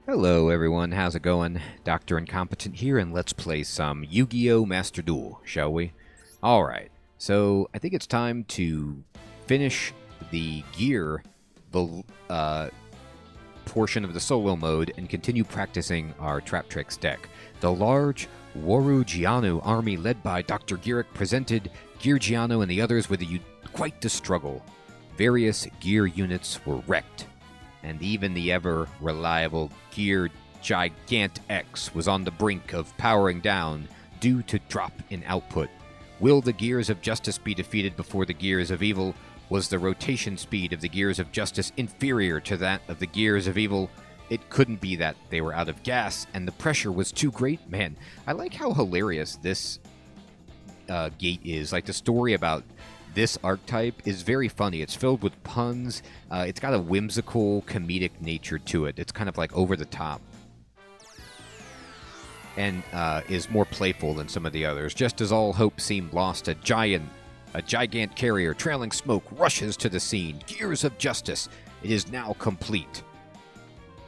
Hello everyone, how's it going? Dr. Incompetent here, and let's play some Yu-Gi-Oh Master Duel, shall we? Alright, so I think it's time to finish the gear, the portion of the solo mode, and continue practicing our Traptrix deck. The large Warugiano army led by Dr. Giric presented Giorgiano and the others with quite the struggle. Various gear units were wrecked, and even the ever-reliable Gear Gigant X was on the brink of powering down due to drop in output. Will the Gears of Justice be defeated before the Gears of Evil? Was the rotation speed of the Gears of Justice inferior to that of the Gears of Evil? It couldn't be that they were out of gas, and the pressure was too great. Man, I like how hilarious this gate is. Like, the story about this archetype is very funny. It's filled with puns. It's got a whimsical, comedic nature to it. It's kind of like over the top. And is more playful than some of the others. Just as all hope seemed lost, a gigant carrier trailing smoke rushes to the scene. Gears of Justice. It is now complete.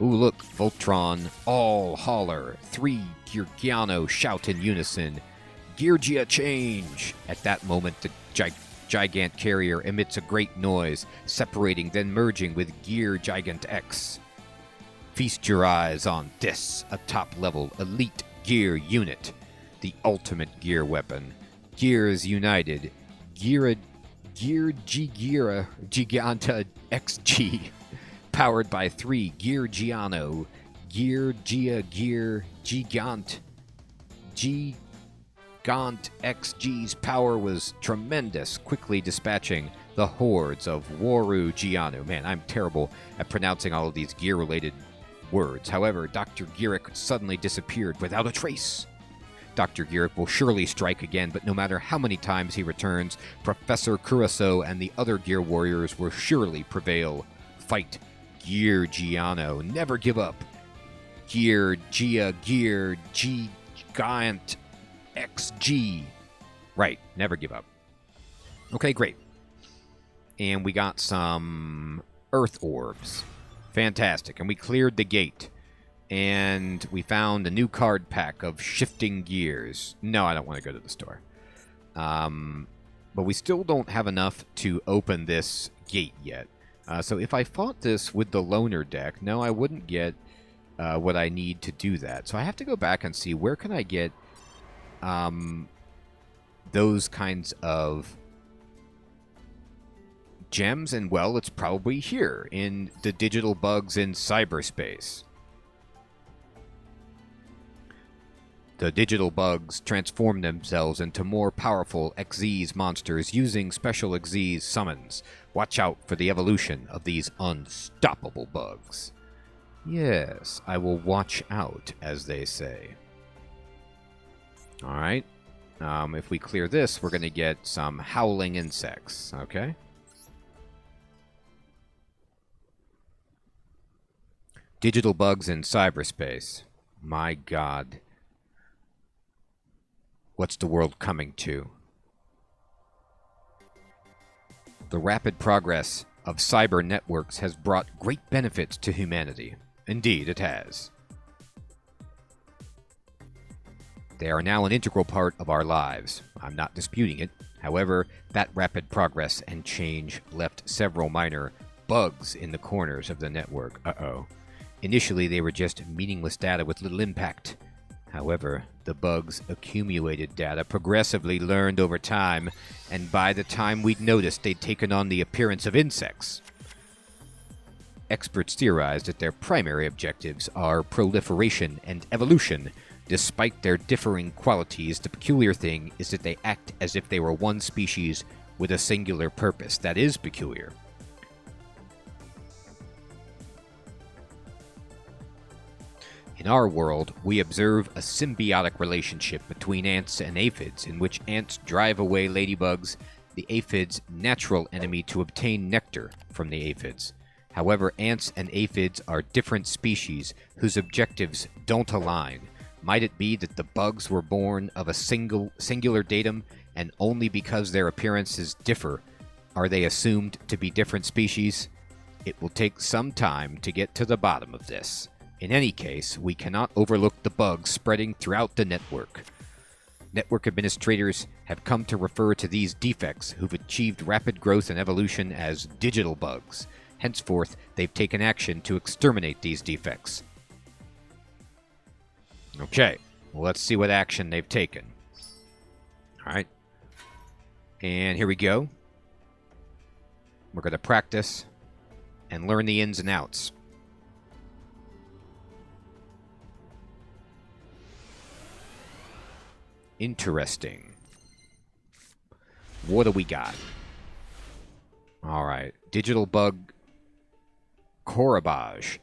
Ooh, look, Voltron, all holler. 3 Giorgiano shout in unison. Georgia change! At that moment, the Gigant carrier emits a great noise, separating then merging with Gear Gigant X. Feast your eyes on this, a top-level elite gear unit, the ultimate gear weapon. Gears united, Giganta XG, powered by 3 Giorgiano, Gear Gigant Gaunt XG's power was tremendous, quickly dispatching the hordes of Warugiano. Man, I'm terrible at pronouncing all of these gear-related words. However, Dr. Giric suddenly disappeared without a trace. Dr. Giric will surely strike again, but no matter how many times he returns, Professor Curacao and the other gear warriors will surely prevail. Fight Giorgiano. Never give up. Gear Gigant XG. Right, never give up. Okay, great. And we got some Earth Orbs. Fantastic. And we cleared the gate. And we found a new card pack of Shifting Gears. No, I don't want to go to the store. But we still don't have enough to open this gate yet. So if I fought this with the Loner deck, no, I wouldn't get what I need to do that. So I have to go back and see where can I get those kinds of gems, and well, it's probably here in the digital bugs in cyberspace. The digital bugs transform themselves into more powerful Xyz monsters using special Xyz summons. Watch out for the evolution of these unstoppable bugs. Yes, I will watch out, as they say. Alright. If we clear this, we're going to get some howling insects. Okay. Digital bugs in cyberspace. My God. What's the world coming to? The rapid progress of cyber networks has brought great benefits to humanity. Indeed, it has. They are now an integral part of our lives. I'm not disputing it. However, that rapid progress and change left several minor bugs in the corners of the network. Uh-oh. Initially, they were just meaningless data with little impact. However, the bugs accumulated data progressively learned over time, and by the time we'd noticed, they'd taken on the appearance of insects. Experts theorized that their primary objectives are proliferation and evolution. Despite their differing qualities, the peculiar thing is that they act as if they were one species with a singular purpose. That is peculiar. In our world, we observe a symbiotic relationship between ants and aphids, in which ants drive away ladybugs, the aphids' natural enemy, to obtain nectar from the aphids. However, ants and aphids are different species whose objectives don't align. Might it be that the bugs were born of a singular datum, and only because their appearances differ are they assumed to be different species? It will take some time to get to the bottom of this. In any case, we cannot overlook the bugs spreading throughout the network. Network administrators have come to refer to these defects who've achieved rapid growth and evolution as digital bugs. Henceforth, they've taken action to exterminate these defects. Okay, well, let's see what action they've taken. Alright. And here we go. We're going to practice and learn the ins and outs. Interesting. What do we got? Alright. Digital bug Korabaj.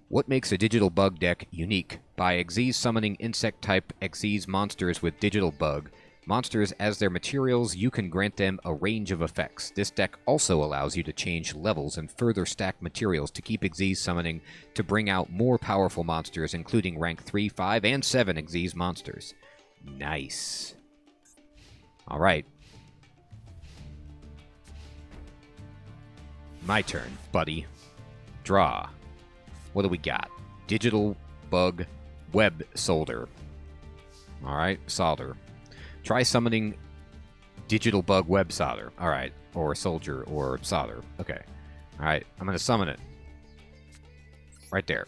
What makes a digital bug deck unique? By Xyz summoning insect-type Xyz monsters with digital bug monsters as their materials, you can grant them a range of effects. This deck also allows you to change levels and further stack materials to keep Xyz summoning to bring out more powerful monsters, including rank 3, 5, and 7 Xyz monsters. Nice. Alright. My turn, buddy. Draw. What do we got? Digital bug web solder. Alright, solder. Try summoning digital bug web solder. Alright, or soldier, or solder. Okay. Alright, I'm going to summon it. Right there.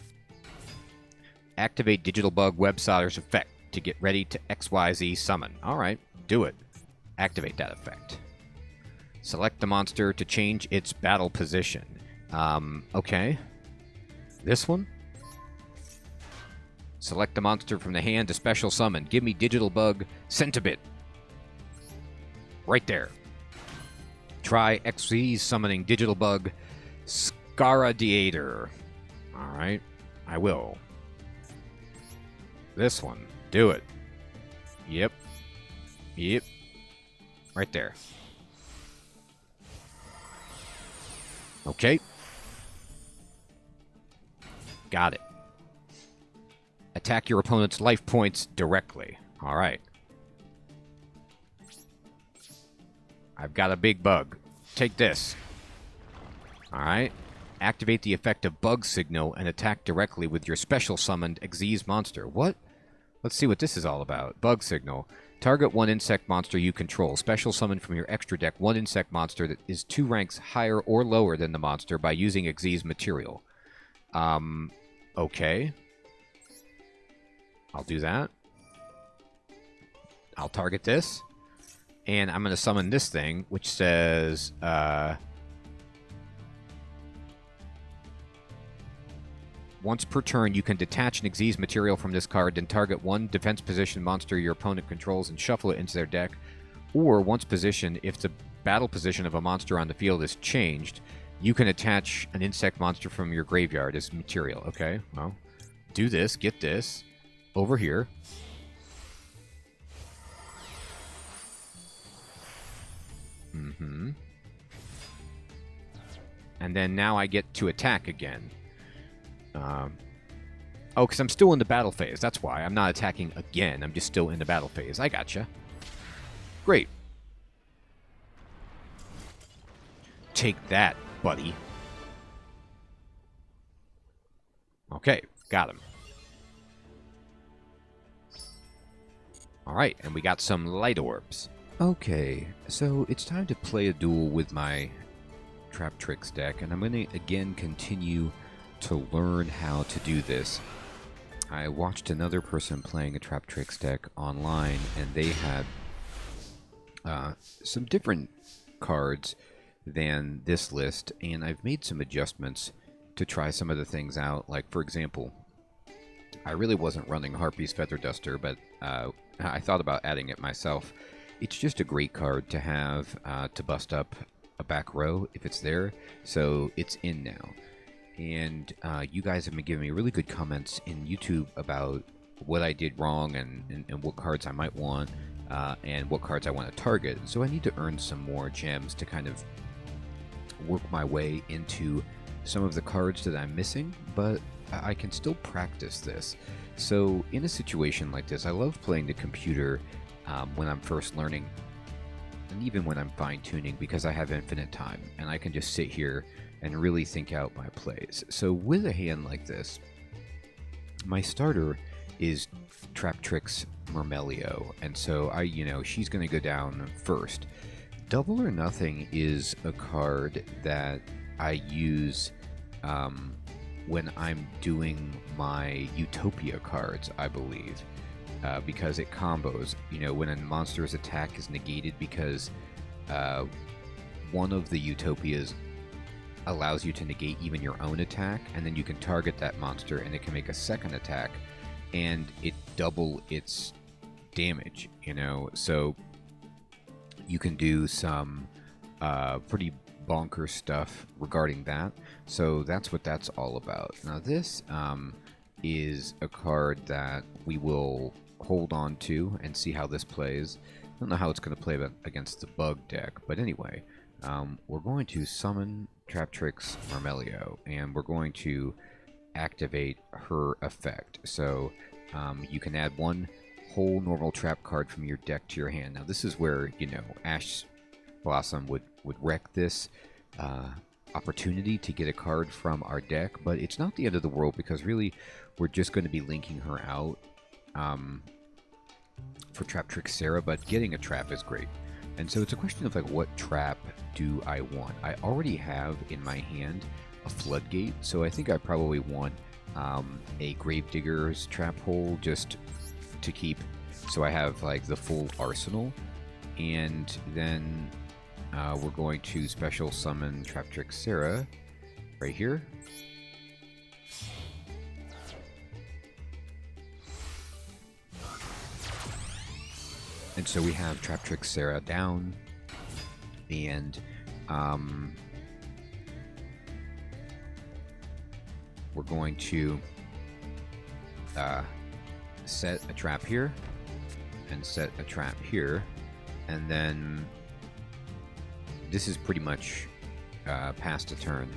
Activate digital bug web solder's effect to get ready to XYZ summon. Alright, do it. Activate that effect. Select the monster to change its battle position. Okay. This one? Select the monster from the hand to special summon. Give me digital bug Centibit. Right there. Try XZ summoning digital bug Scaradiator. Alright, I will. This one. Do it. Yep. Yep. Right there. Okay. Got it. Attack your opponent's life points directly. Alright. I've got a big bug. Take this. Alright. Activate the effect of Bug Signal and attack directly with your special summoned Xyz monster. What? Let's see what this is all about. Bug Signal. Target one insect monster you control. Special summon from your extra deck one insect monster that is 2 ranks higher or lower than the monster by using Xyz material. Okay. I'll do that. I'll target this. And I'm going to summon this thing, which says, once per turn, you can detach an Xyz material from this card, then target one defense position monster your opponent controls and shuffle it into their deck. Or, once positioned, if the battle position of a monster on the field is changed, you can attach an insect monster from your graveyard as material. Okay, well, do this, get this, over here. And then now I get to attack again. Oh, because I'm still in the battle phase. That's why. I'm not attacking again. I'm just still in the battle phase. I gotcha. Great. Take that, buddy. Okay, got him. Alright, and we got some light orbs. Okay, so it's time to play a duel with my Traptrix deck, and I'm going to again continue to learn how to do this. I watched another person playing a Traptrix deck online, and they had some different cards than this list, and I've made some adjustments to try some of the things out. Like, for example, I really wasn't running Harpy's Feather Duster, but I thought about adding it myself. It's just a great card to have to bust up a back row if it's there, so it's in now. And you guys have been giving me really good comments in YouTube about what I did wrong and what cards I might want and what cards I want to target. So I need to earn some more gems to kind of work my way into some of the cards that I'm missing, but I can still practice this. So in a situation like this, I love playing the computer when I'm first learning, and even when I'm fine-tuning, because I have infinite time and I can just sit here and really think out my plays. So with a hand like this, my starter is Traptrix Mermelio, and so she's going to go down first. Double or Nothing is a card that I use when I'm doing my Utopia cards, I believe, because it combos. When a monster's attack is negated because one of the Utopias allows you to negate even your own attack, and then you can target that monster and it can make a second attack and it double its damage, so you can do some pretty bonker stuff regarding that. So that's what that's all about. Now this is a card that we will hold on to and see how this plays. I don't know how it's going to play against the bug deck, but anyway, we're going to summon Traptrix Mermelio, and we're going to activate her effect. So you can add one whole normal trap card from your deck to your hand. Now this is where, Ash Blossom would wreck this opportunity to get a card from our deck, but it's not the end of the world because really we're just going to be linking her out for Traptrix Sarah, but getting a trap is great. And so it's a question of like, what trap do I want? I already have in my hand a Floodgate, so I think I probably want a Gravedigger's trap hole just to keep, so I have like the full arsenal. And then we're going to special summon Traptrix Sarah right here. And so we have Traptrix Sarah down, and we're going to set a trap here and set a trap here, and then this is pretty much past a turn.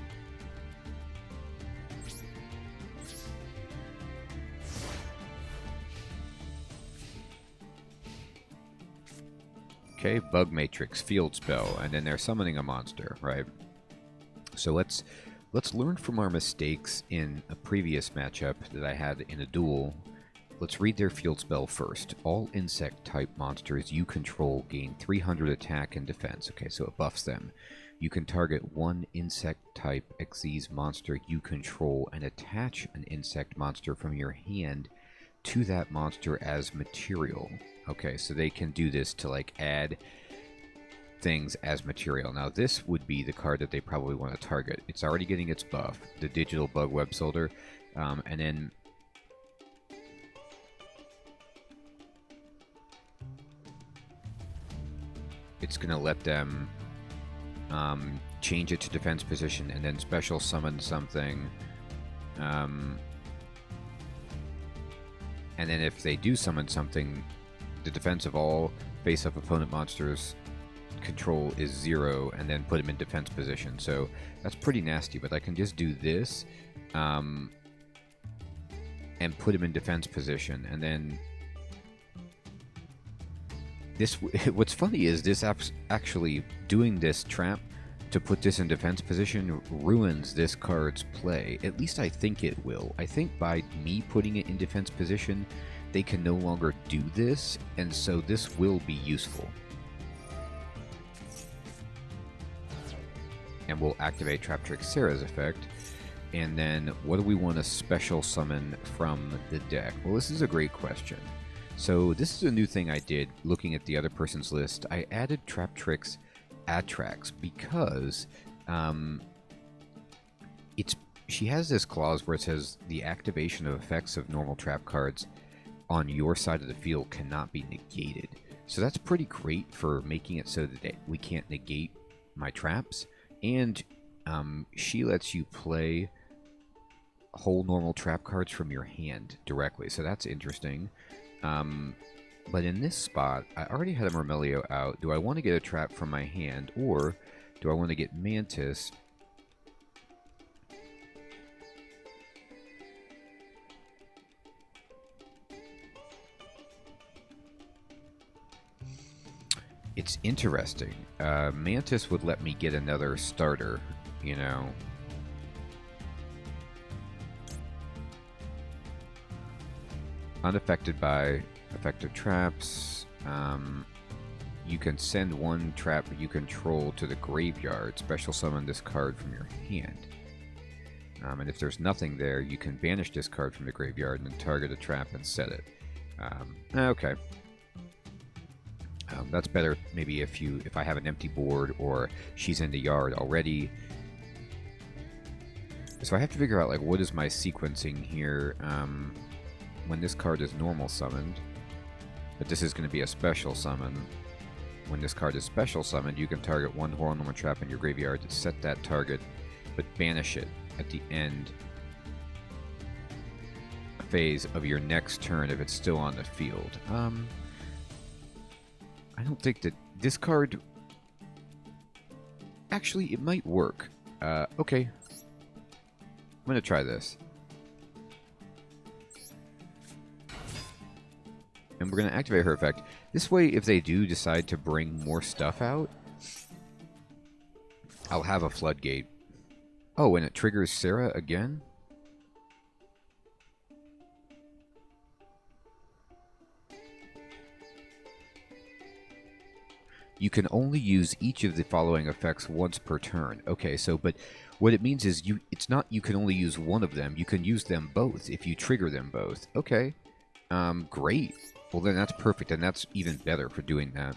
Okay, Bug Matrix, Field Spell, and then they're summoning a monster, right? So let's learn from our mistakes in a previous matchup that I had in a duel. Let's read their Field Spell first. All insect-type monsters you control gain 300 attack and defense. Okay, so it buffs them. You can target one insect-type Xyz monster you control and attach an insect monster from your hand to that monster as material. Okay, so they can do this to like add things as material. Now this would be the card that they probably want to target. It's already getting its buff, the digital bug web solder, and then it's going to let them change it to defense position and then special summon something. And then if they do summon something, the defense of all face-up opponent monsters control is 0, and then put them in defense position. So that's pretty nasty, but I can just do this and put him in defense position, and then this. What's funny is this actually doing this trap to put this in defense position ruins this card's play. At least I think it will. I think by me putting it in defense position, they can no longer do this, and so this will be useful. And we'll activate Traptrix Sarah's effect. And then what do we want to special summon from the deck? Well, this is a great question. So this is a new thing I did looking at the other person's list. I added Traptrix Atrax because she has this clause where it says the activation of effects of normal trap cards on your side of the field cannot be negated. So that's pretty great for making it so that we can't negate my traps. And she lets you play whole normal trap cards from your hand directly. So that's interesting. But in this spot, I already had a Mermelio out. Do I want to get a trap from my hand, or do I want to get Mantis? It's interesting. Mantis would let me get another starter, you know. Unaffected by effective traps. You can send one trap you control to the graveyard. Special summon this card from your hand. And if there's nothing there, you can banish this card from the graveyard and then target a trap and set it. Okay. That's better maybe if I have an empty board or she's in the yard already. So I have to figure out, like, what is my sequencing here when this card is normal summoned. But this is going to be a special summon. When this card is special summoned, you can target one horror normal trap in your graveyard to set that target, but banish it at the end phase of your next turn if it's still on the field. I don't think that this card... Actually, it might work. Okay. I'm going to try this. And we're going to activate her effect. This way, if they do decide to bring more stuff out, I'll have a floodgate. Oh, and it triggers Sarah again? You can only use each of the following effects once per turn. Okay, so, but what it means is it's not you can only use one of them. You can use them both if you trigger them both. Okay. Great. Well, then that's perfect, and that's even better for doing that.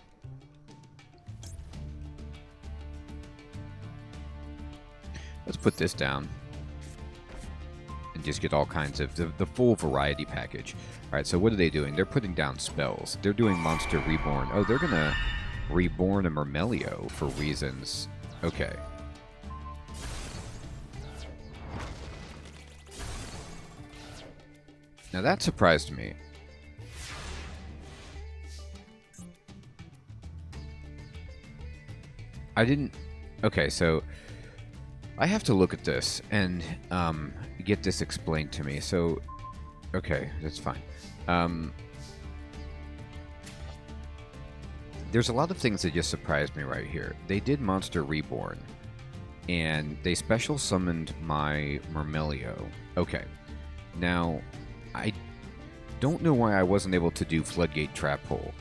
Let's put this down. And just get all kinds of... the full variety package. Alright, so what are they doing? They're putting down spells. They're doing Monster Reborn. Oh, they're gonna reborn a Murmelio for reasons... Okay. Now that surprised me. I didn't... Okay, so... I have to look at this and get this explained to me. So, okay, that's fine. There's a lot of things that just surprised me right here. They did Monster Reborn, and they special summoned my Murmelio. Okay, now, I don't know why I wasn't able to do Floodgate Trap Hole.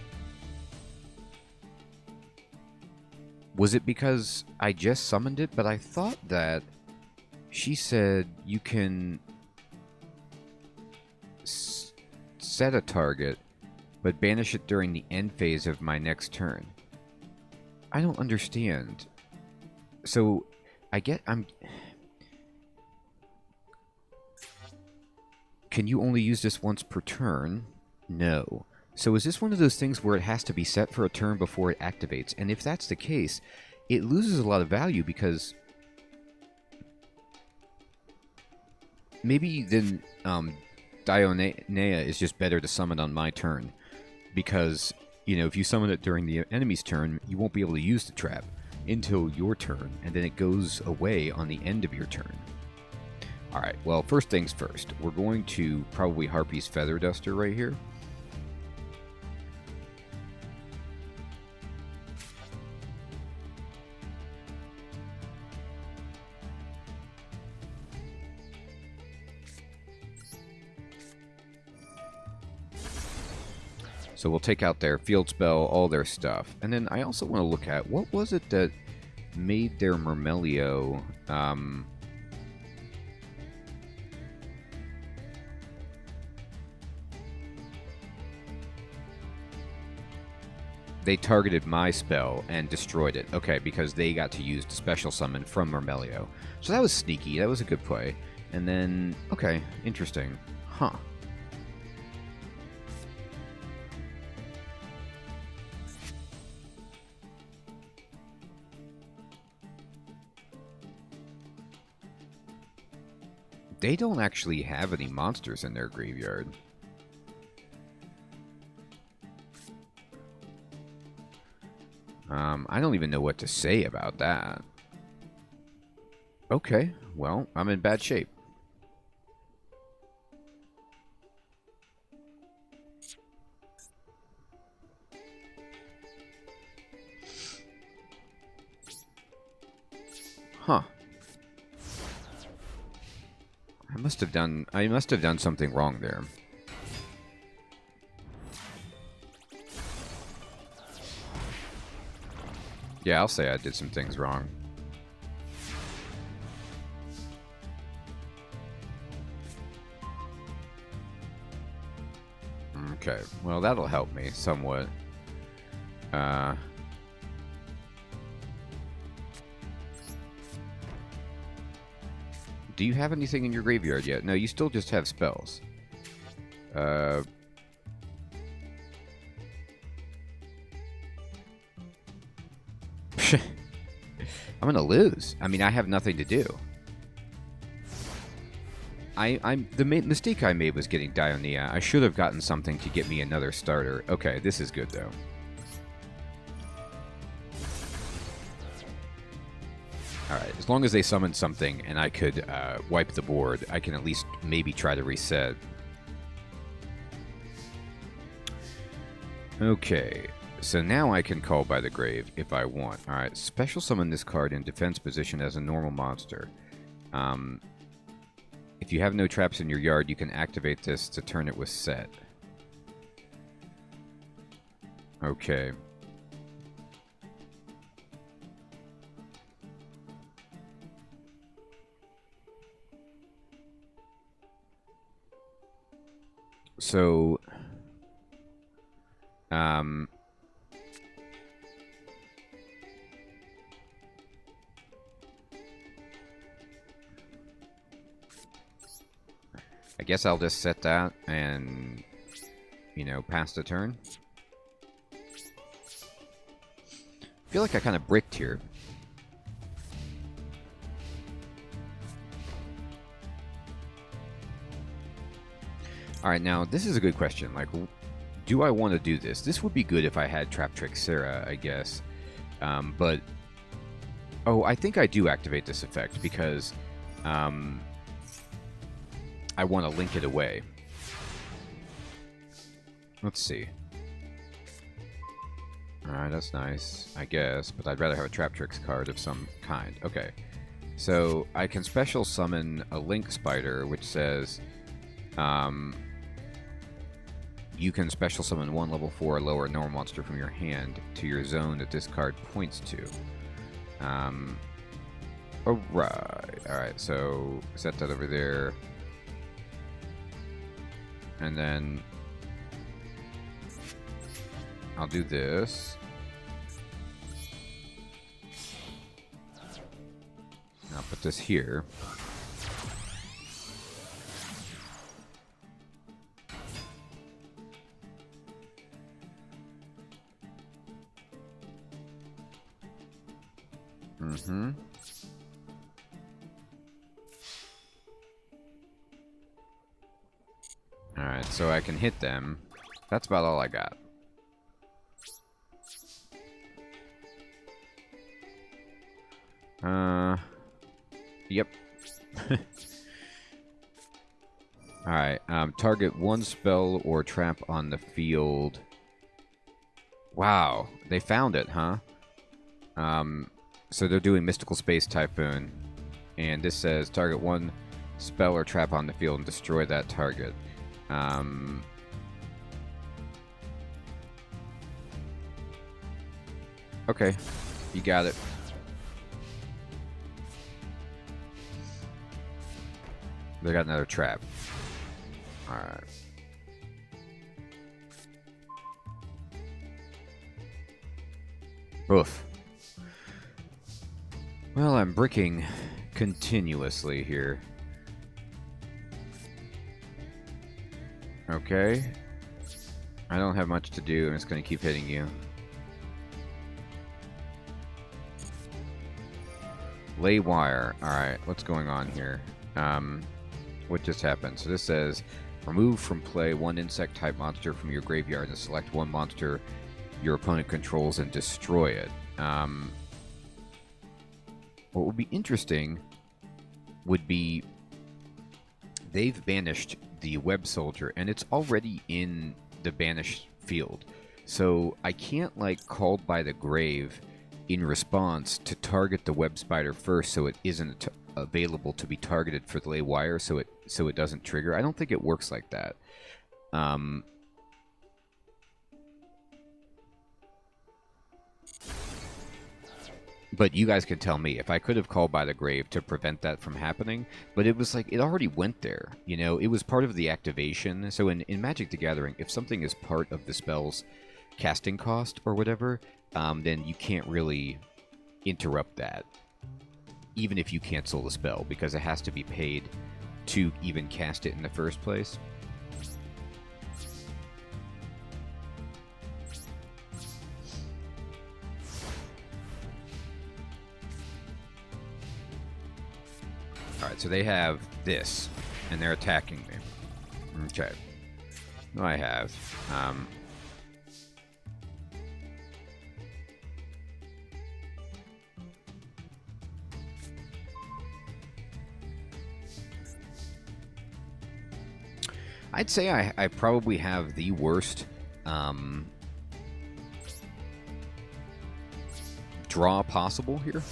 Was it because I just summoned it? But I thought that she said you can set a target, but banish it during the end phase of my next turn. I don't understand. So, Can you only use this once per turn? No. So is this one of those things where it has to be set for a turn before it activates? And if that's the case, it loses a lot of value because... Maybe then Dionea is just better to summon on my turn. Because, you know, if you summon it during the enemy's turn, you won't be able to use the trap until your turn. And then it goes away on the end of your turn. Alright, well, first things first. We're going to probably Harpy's Feather Duster right here. So we'll take out their field spell, all their stuff. And then I also want to look at, what was it that made their Murmelio... They targeted my spell and destroyed it. Okay, because they got to use the special summon from Murmelio. So that was sneaky. That was a good play. And then, okay, interesting. Huh. They don't actually have any monsters in their graveyard. I don't even know what to say about that. Okay, well, I'm in bad shape. Huh. I must have done something wrong there. Yeah, I'll say I did some things wrong. Okay, well, that'll help me somewhat. Do you have anything in your graveyard yet? No, you still just have spells. I'm gonna lose. I mean, I have nothing to do. The mistake I made was getting Dionia. I should have gotten something to get me another starter. Okay, this is good though. Alright, as long as they summon something and I could wipe the board, I can at least maybe try to reset. Okay, so now I can call by the grave if I want. Alright, special summon this card in defense position as a normal monster. If you have no traps in your yard, you can activate this to turn it with set. Okay. So, I guess I'll just set that and, you know, pass the turn. I feel like I kind of bricked here. Alright, now, this is a good question. Like, do I want to do this? This would be good if I had Traptrix Sarah, I guess. But... Oh, I think I do activate this effect, because... I want to link it away. Let's see. Alright, that's nice, I guess. But I'd rather have a Traptrix card of some kind. Okay. So, I can special summon a Link Spider, which says... you can special summon one level 4 or lower normal monster from your hand to your zone that this card points to. Alright, so set that over there. And then I'll do this. I'll put this here. Alright, so I can hit them. That's about all I got. Yep. Alright, target one spell or trap on the field. Wow, they found it, huh? So they're doing Mystical Space Typhoon. And this says target one spell or trap on the field and destroy that target. Okay, you got it. They got another trap. Alright. Oof. Well, I'm bricking continuously here. Okay. I don't have much to do. I'm just going to keep hitting you. Lay wire. Alright, what's going on here? What just happened? So this says, remove from play one insect-type monster from your graveyard and select one monster your opponent controls and destroy it. What would be interesting would be they've banished the web soldier and it's already in the banished field. So I can't like call by the grave in response to target the web spider first so it isn't available to be targeted for the lay wire so it doesn't trigger. I don't think it works like that. But you guys could tell me if I could have called by the grave to prevent that from happening. But it was like, it already went there. You know, it was part of the activation. So in Magic the Gathering, if something is part of the spell's casting cost or whatever, then you can't really interrupt that. Even if you cancel the spell, because it has to be paid to even cast it in the first place. Alright, so they have this, and they're attacking me. Okay. What do I have? I'd say I probably have the worst draw possible here.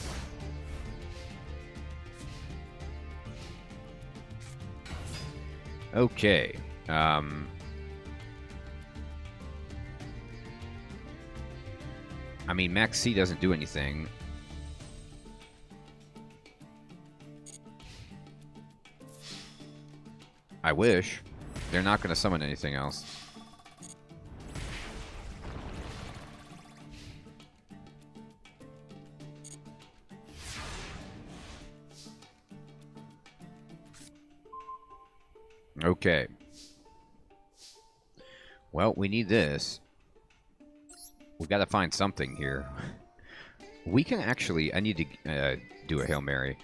Okay. I mean, Max C doesn't do anything. I wish. They're not going to summon anything else. Okay. Well, we need this. We've got to find something here. We can actually... I need to do a Hail Mary.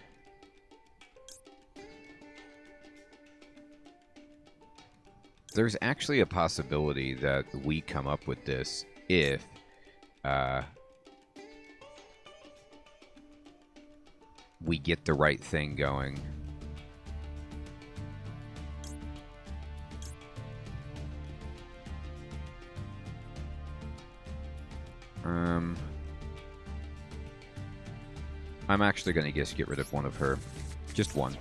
There's actually a possibility that we come up with this if... we get the right thing going. I'm actually going to just get rid of one of her. Just one.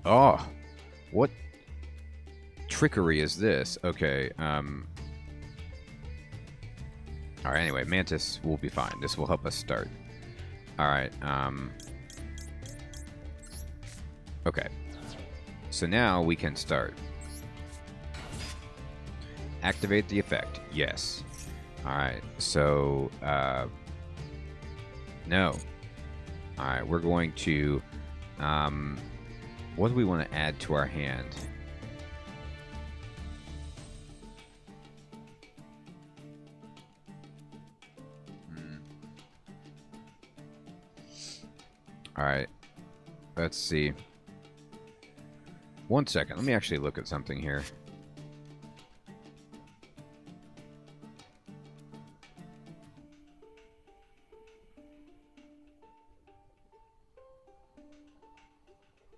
Oh, what trickery is this? Okay, Alright, anyway, Mantis will be fine. This will help us start. Alright, okay. So now we can start. Activate the effect. Yes. Alright, so, no. Alright, we're going to, what do we want to add to our hand? Alright. Let's see. 1 second. Let me actually look at something here.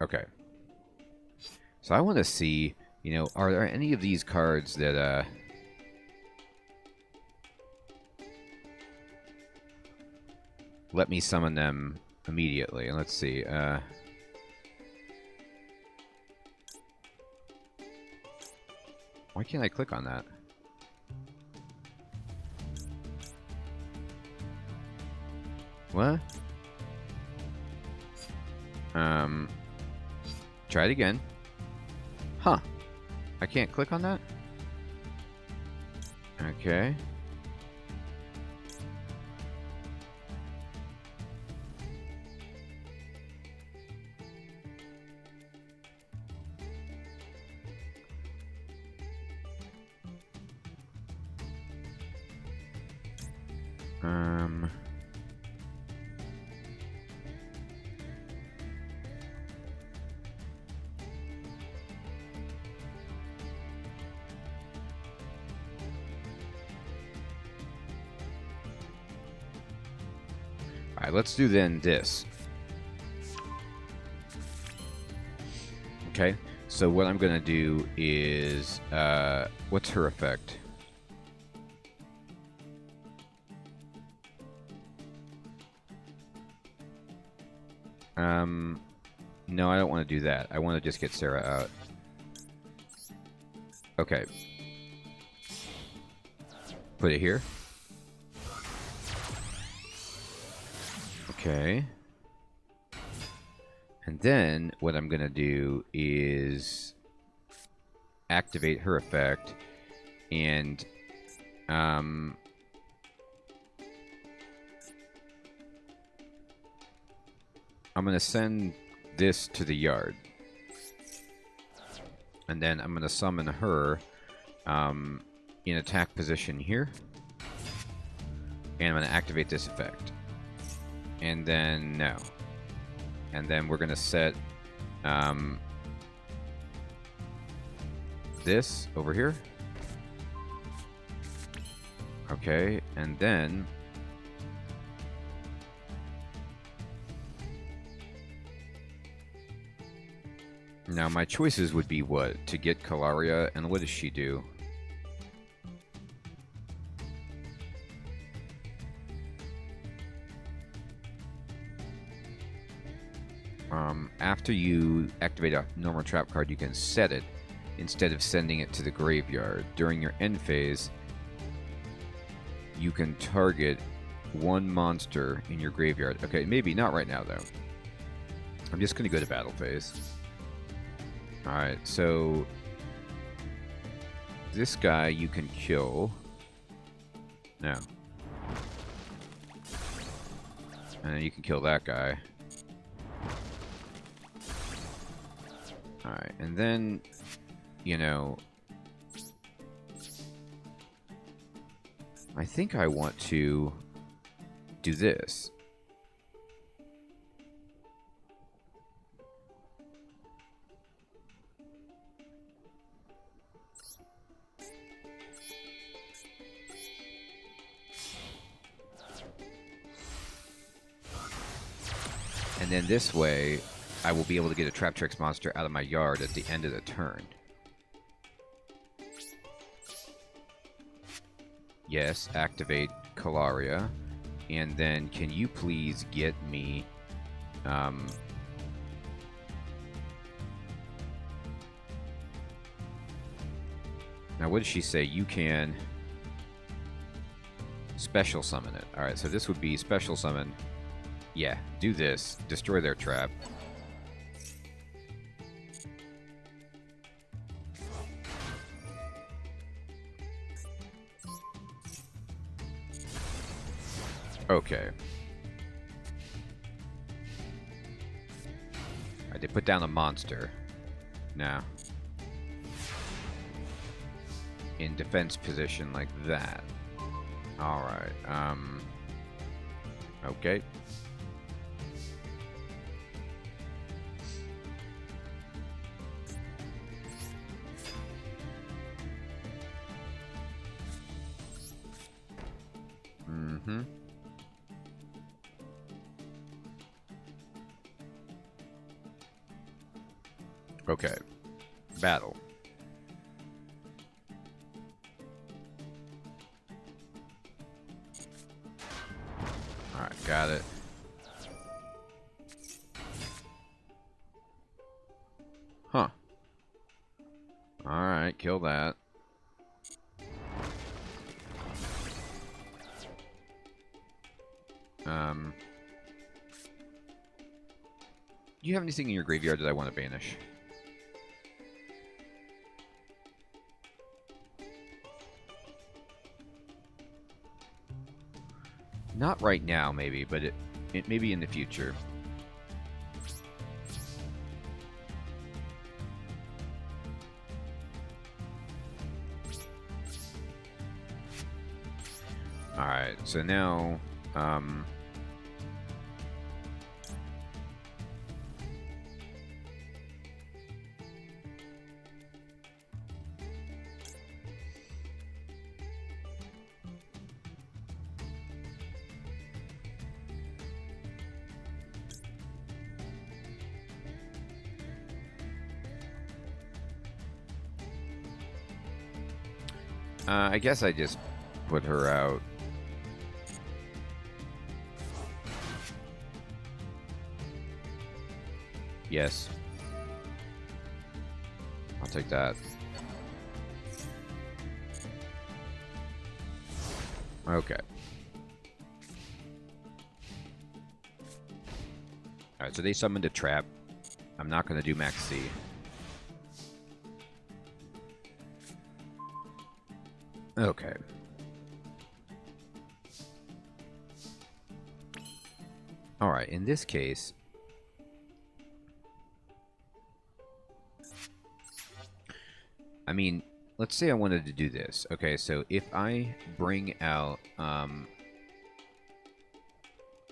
Okay. So I want to see, you know, are there any of these cards that, let me summon them immediately? And let's see, why can't I click on that? What? Try it again. Huh. I can't click on that? Okay. Alright, let's do then this. Okay, so what I'm gonna do is, what's her effect? No, I don't want to do that. I want to just get Sarah out. Okay. Put it here. Okay. And then what I'm going to do is activate her effect and I'm going to send this to the yard. And then I'm going to summon her in attack position here. And I'm going to activate this effect. And then, no. And then we're going to set this over here. Okay, and then now my choices would be what? To get Kalaria, and what does she do? After you activate a normal trap card, you can set it instead of sending it to the graveyard. During your end phase, you can target one monster in your graveyard. Okay, maybe not right now, though. I'm just going to go to battle phase. Alright, so this guy you can kill. No. And then you can kill that guy. Alright, and then, you know, I think I want to do this. And then this way, I will be able to get a Traptrix monster out of my yard at the end of the turn. Yes, activate Kalaria. And then can you please get me... now what does she say? You can special summon it. Alright, so this would be special summon. Yeah, do this. Destroy their trap. Okay. Alright, they put down a monster. Now. In defense position like that. Alright, okay. Mm-hmm. Okay. Battle. Alright, got it. Huh. Alright, kill that. Do you have anything in your graveyard that I want to banish? Not right now, maybe, but it may be in the future. Alright, so now, I guess I just put her out. Yes. I'll take that. Okay. Alright, so they summoned a trap. I'm not going to do max C. Okay. Alright, in this case... I mean, let's say I wanted to do this. Okay, so if I bring out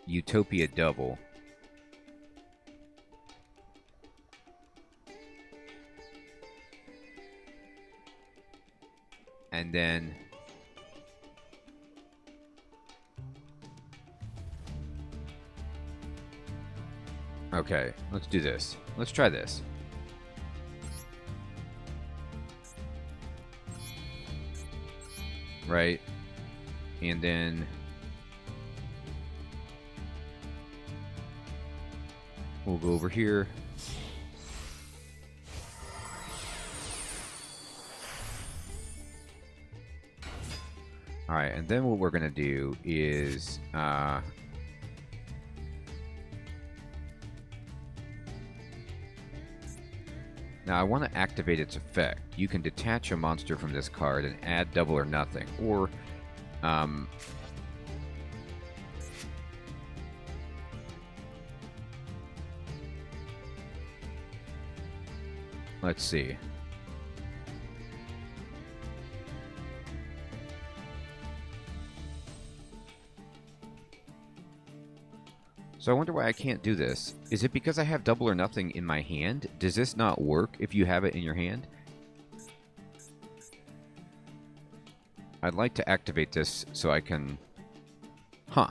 Utopia Double... and then... okay, let's do this. Let's try this. Right? And then... we'll go over here. Alright, and then what we're going to do is... now I want to activate its effect. You can detach a monster from this card and add double or nothing. Or, let's see. So I wonder why I can't do this. Is it because I have double or nothing in my hand? Does this not work if you have it in your hand? I'd like to activate this so I can... huh.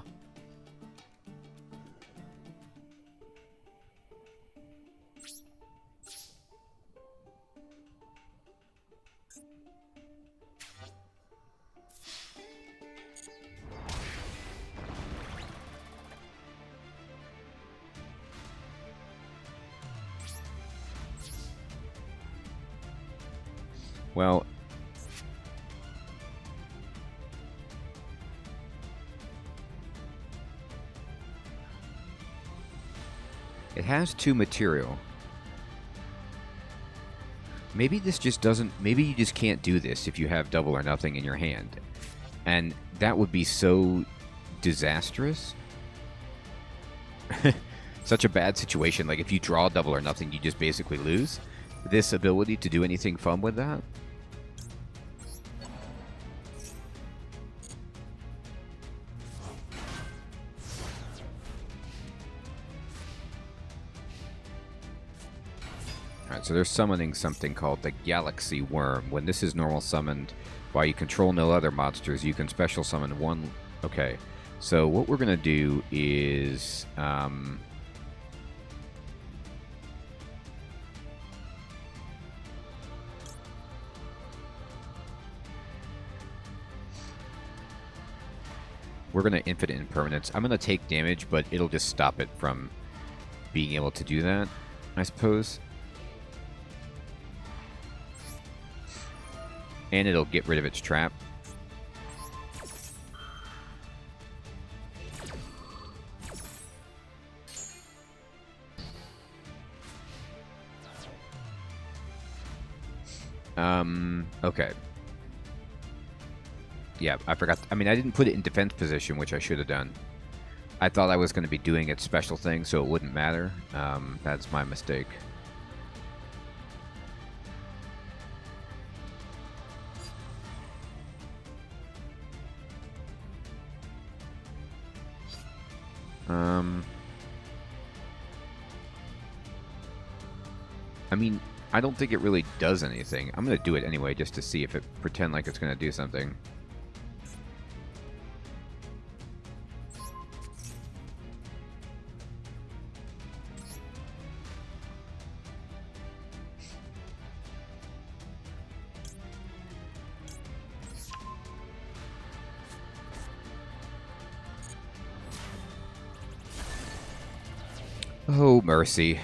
Well, it has 2 material. Maybe this just doesn't... maybe you just can't do this if you have double or nothing in your hand. And that would be so disastrous. Such a bad situation. Like, if you draw double or nothing, you just basically lose. This ability to do anything fun with that? Alright, so they're summoning something called the Galaxy Worm. When this is normal summoned, while you control no other monsters, you can special summon one... okay, so what we're going to do is... we're going to infinite impermanence. I'm going to take damage, but it'll just stop it from being able to do that, I suppose. And it'll get rid of its trap. Okay. Yeah, I forgot. I mean, I didn't put it in defense position, which I should have done. I thought I was going to be doing its special thing, so it wouldn't matter. That's my mistake. I mean, I don't think it really does anything. I'm going to do it anyway, just to see if it pretend like it's going to do something. Oh, mercy.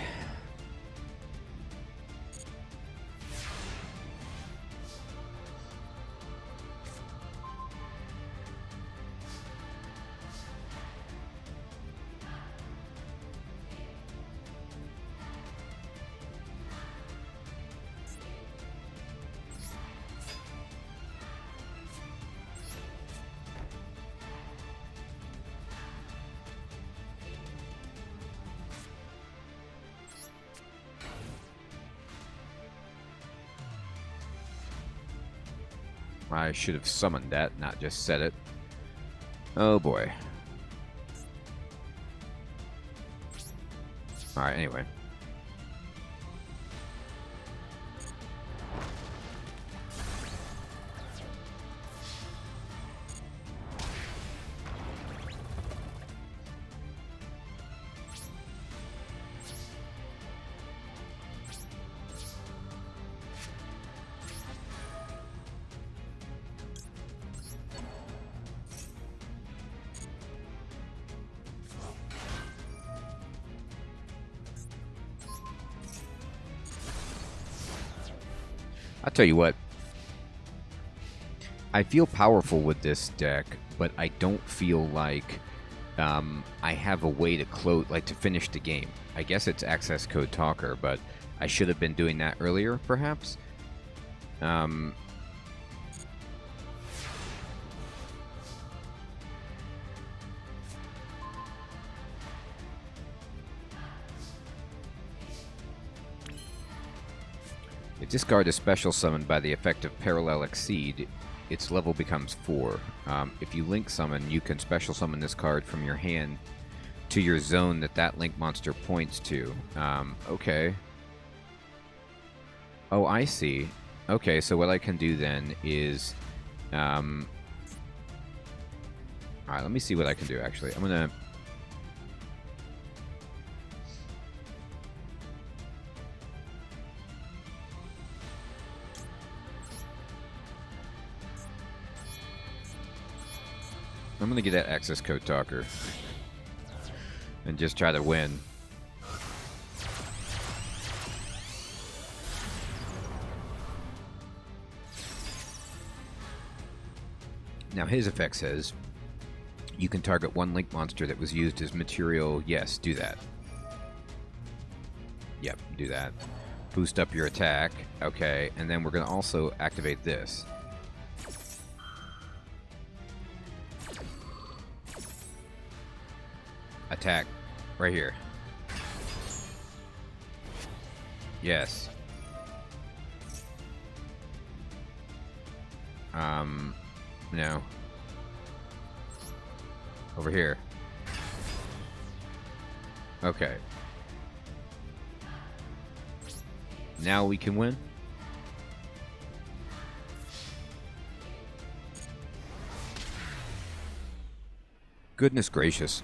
I should have summoned that, not just said it. Oh boy. Alright, anyway. I'll tell you what. I feel powerful with this deck, but I don't feel like I have a way to to finish the game. I guess it's access code talker, but I should have been doing that earlier, perhaps. If discard is special summoned by the effect of Parallel Exceed, its level becomes 4. If you link summon, you can special summon this card from your hand to your zone that link monster points to. Okay. Oh, I see. Okay, so what I can do then is... Alright, let me see what I can do, actually. I'm gonna... I'm gonna get that access code talker and just try to win. Now his effect says you can target one link monster that was used as material. Yes, do that. Yep, do that. Boost up your attack. Okay, and then we're gonna also activate this. Attack. Right here. Yes. No. Over here. Okay. Now we can win. Goodness gracious.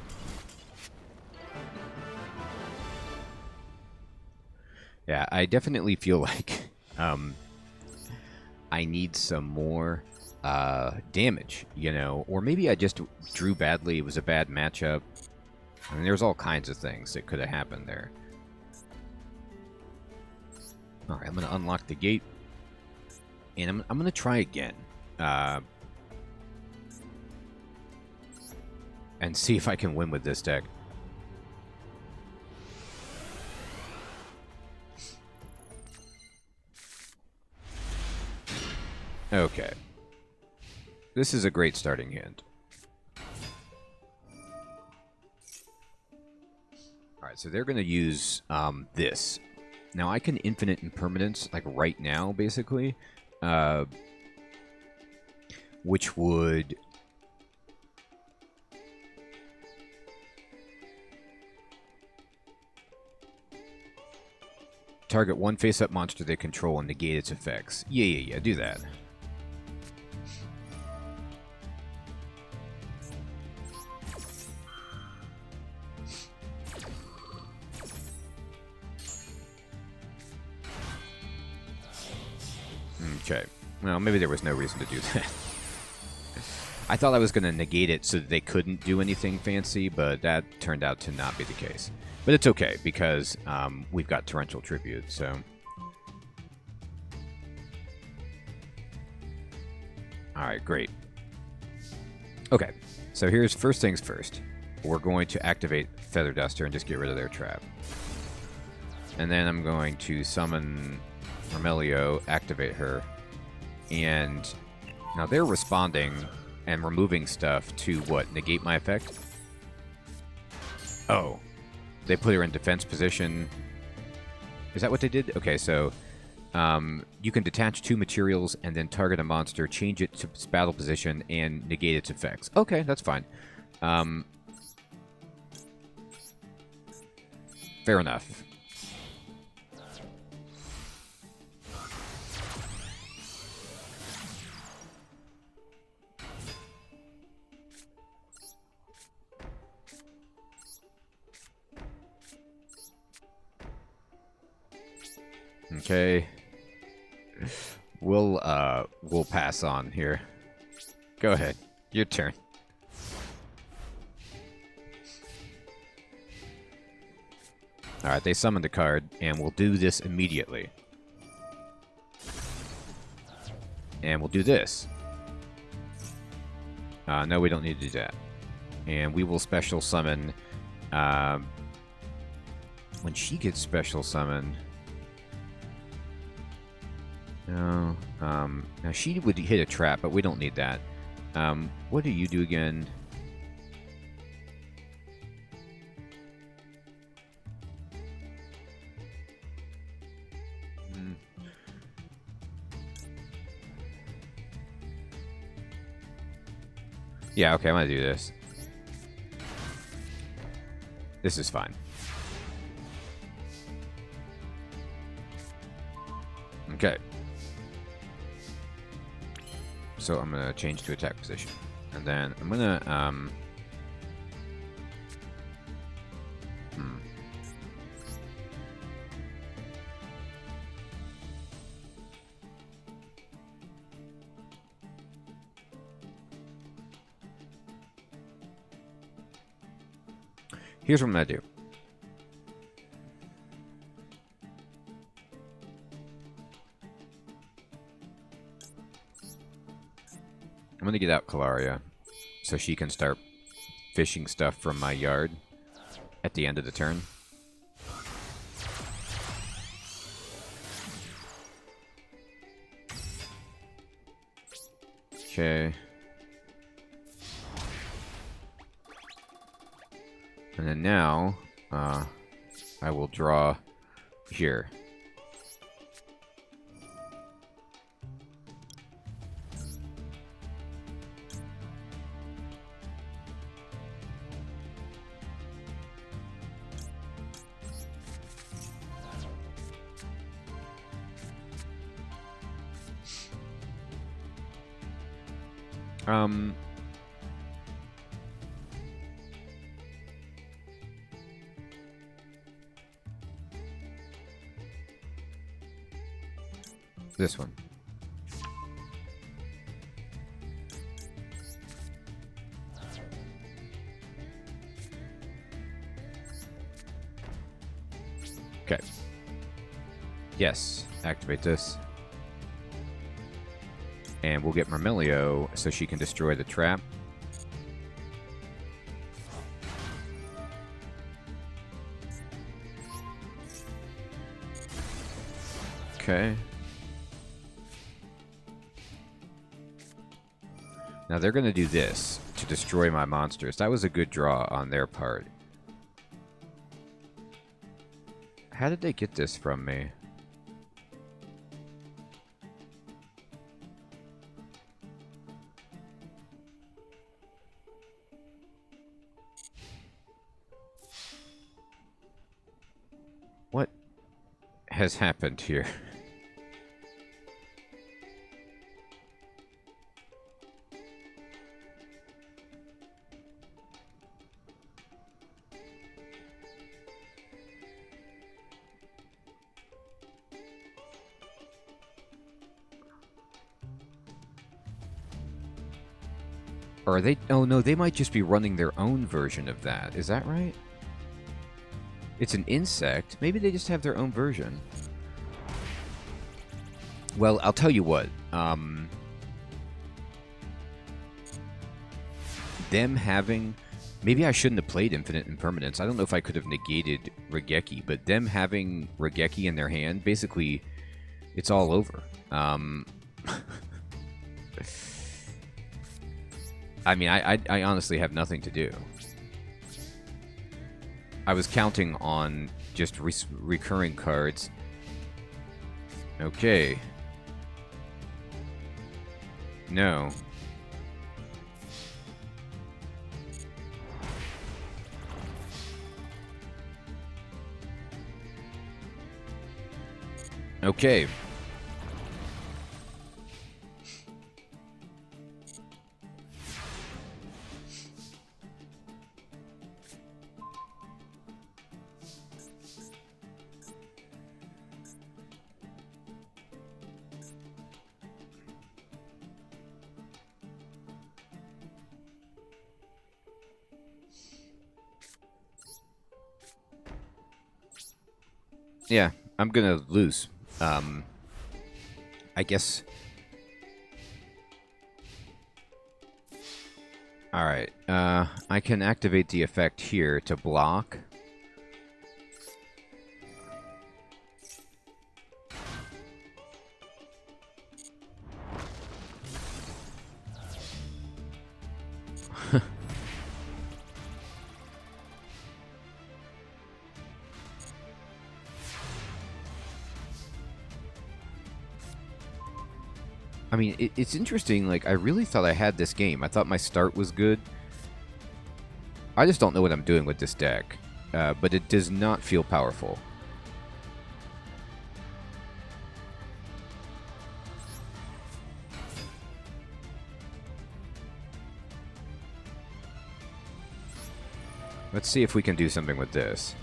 Yeah, I definitely feel like I need some more damage, you know, or maybe I just drew badly. It was a bad matchup. I mean, there's all kinds of things that could have happened there. All right, I'm going to unlock the gate, and I'm going to try again and see if I can win with this deck. Okay. This is a great starting hand. Alright, so they're going to use this. Now, I can infinite impermanence, like right now, basically. Which would... target one face-up monster they control and negate its effects. Yeah, do that. Okay. Well, maybe there was no reason to do that. I thought I was going to negate it so that they couldn't do anything fancy, but that turned out to not be the case. But it's okay, because we've got Torrential Tribute, so... Alright, great. Okay, so here's first things first. We're going to activate Feather Duster and just get rid of their trap. And then I'm going to summon Romelio, activate her, and now they're responding and removing stuff to what? Negate my effect? Oh. They put her in defense position. Is that what they did? Okay, so You can detach 2 materials and then target a monster, change it to its battle position, and negate its effects. Okay, that's fine. Fair enough. Okay. We'll pass on here. Go ahead. Your turn. Alright, they summoned a card, and we'll do this immediately. And we'll do this. No, we don't need to do that. And we will special summon... when she gets special summoned... No, now she would hit a trap, but we don't need that. What do you do again? Yeah, okay, I'm gonna do this. This is fine. Okay. So I'm gonna change to attack position. And then I'm gonna, Here's what I'm gonna do. I'm gonna get out Kalaria so she can start fishing stuff from my yard at the end of the turn. Okay. And then now, I will draw here. This one. Okay. Yes, activate this. And we'll get Myrmilio so she can destroy the trap. Okay. Now they're going to do this to destroy my monsters. That was a good draw on their part. How did they get this from me? What has happened here? Or are they... Oh, no, they might just be running their own version of that. Is that right? It's an insect. Maybe they just have their own version. Well, I'll tell you what. Them having... Maybe I shouldn't have played Infinite Impermanence. I don't know if I could have negated Regeki, but them having Regeki in their hand, basically, it's all over. I mean, I honestly have nothing to do. I was counting on just recurring cards. Okay. No. Okay. Yeah, I'm gonna lose. I guess. Alright, I can activate the effect here to block. I mean, it's interesting. Like, I really thought I had this game. I thought my start was good. I just don't know what I'm doing with this deck. But it does not feel powerful. Let's see if we can do something with this.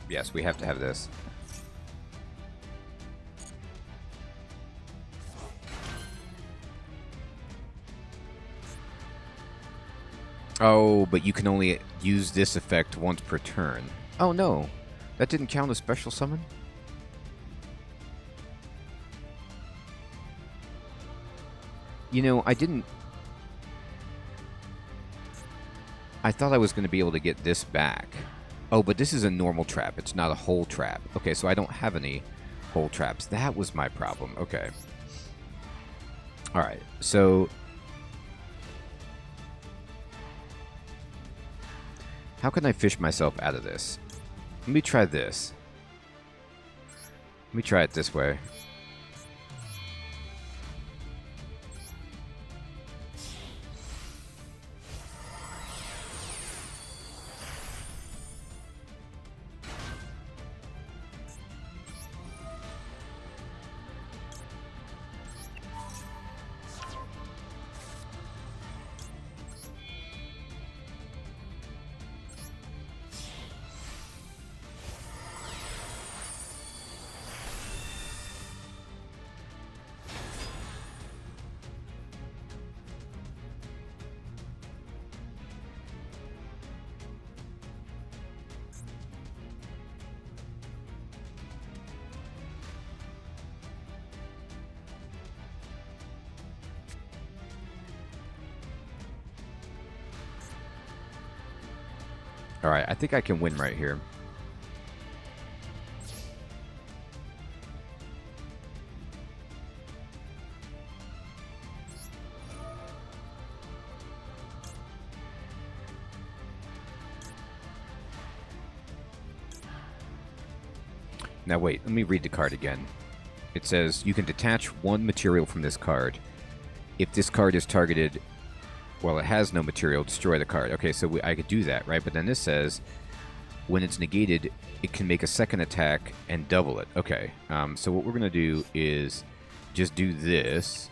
Yes, we have to have this. Oh, but you can only use this effect once per turn. Oh no, that didn't count as special summon? You know, I didn't... I thought I was going to be able to get this back. Oh, but this is a normal trap. It's not a whole trap. Okay, so I don't have any whole traps. That was my problem. Okay. Alright, so... how can I fish myself out of this? Let me try this. Let me try it this way. Alright, I think I can win right here. Now wait, let me read the card again. It says, you can detach one material from this card. If this card is targeted... well, it has no material, destroy the card. Okay, so I could do that, right? But then this says, when it's negated, it can make a second attack and double it. Okay, so what we're going to do is just do this,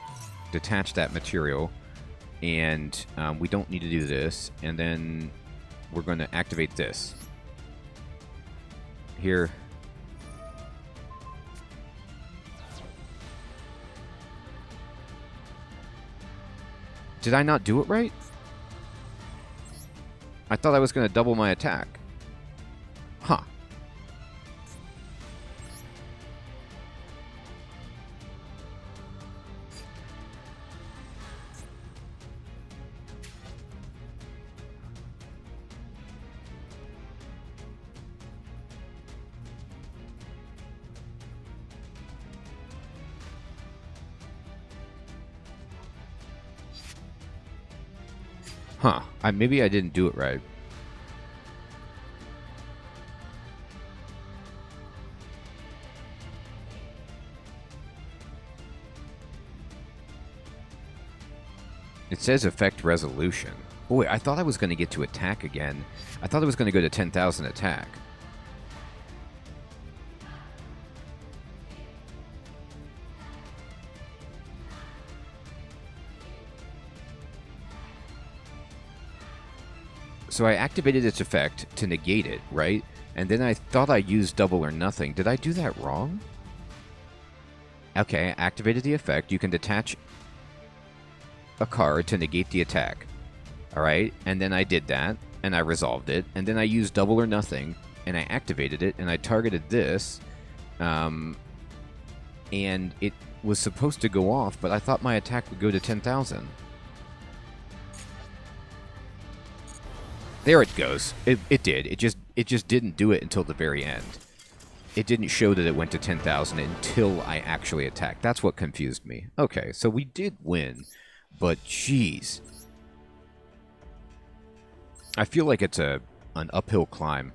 detach that material, and we don't need to do this, and then we're going to activate this. Here. Did I not do it right? I thought I was going to double my attack. Huh. Huh. Maybe I didn't do it right. It says effect resolution. Boy, I thought I was going to get to attack again. I thought I was going to go to 10,000 attack. So I activated its effect to negate it, right? And then I thought I used double or nothing. Did I do that wrong? Okay, I activated the effect. You can detach a card to negate the attack. Alright, and then I did that, and I resolved it, and then I used double or nothing, and I activated it, and I targeted this, and it was supposed to go off, but I thought my attack would go to 10,000. There it goes. It did. It just didn't do it until the very end. It didn't show that it went to 10,000 until I actually attacked. That's what confused me. Okay, so we did win, but jeez. I feel like it's an uphill climb.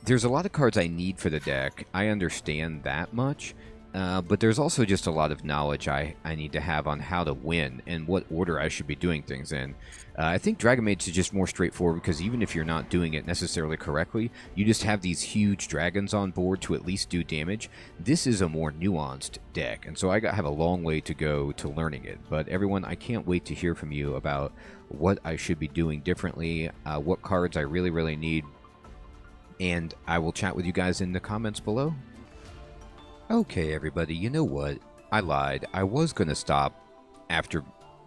There's a lot of cards I need for the deck. I understand that much. But there's also just a lot of knowledge I need to have on how to win and what order I should be doing things in. I think Dragon Mage is just more straightforward because even if you're not doing it necessarily correctly, you just have these huge dragons on board to at least do damage. This is a more nuanced deck, and so I have a long way to go to learning it. But everyone, I can't wait to hear from you about what I should be doing differently, what cards I really, really need, and I will chat with you guys in the comments below. Okay, everybody, you know what? I lied. I was going to stop after,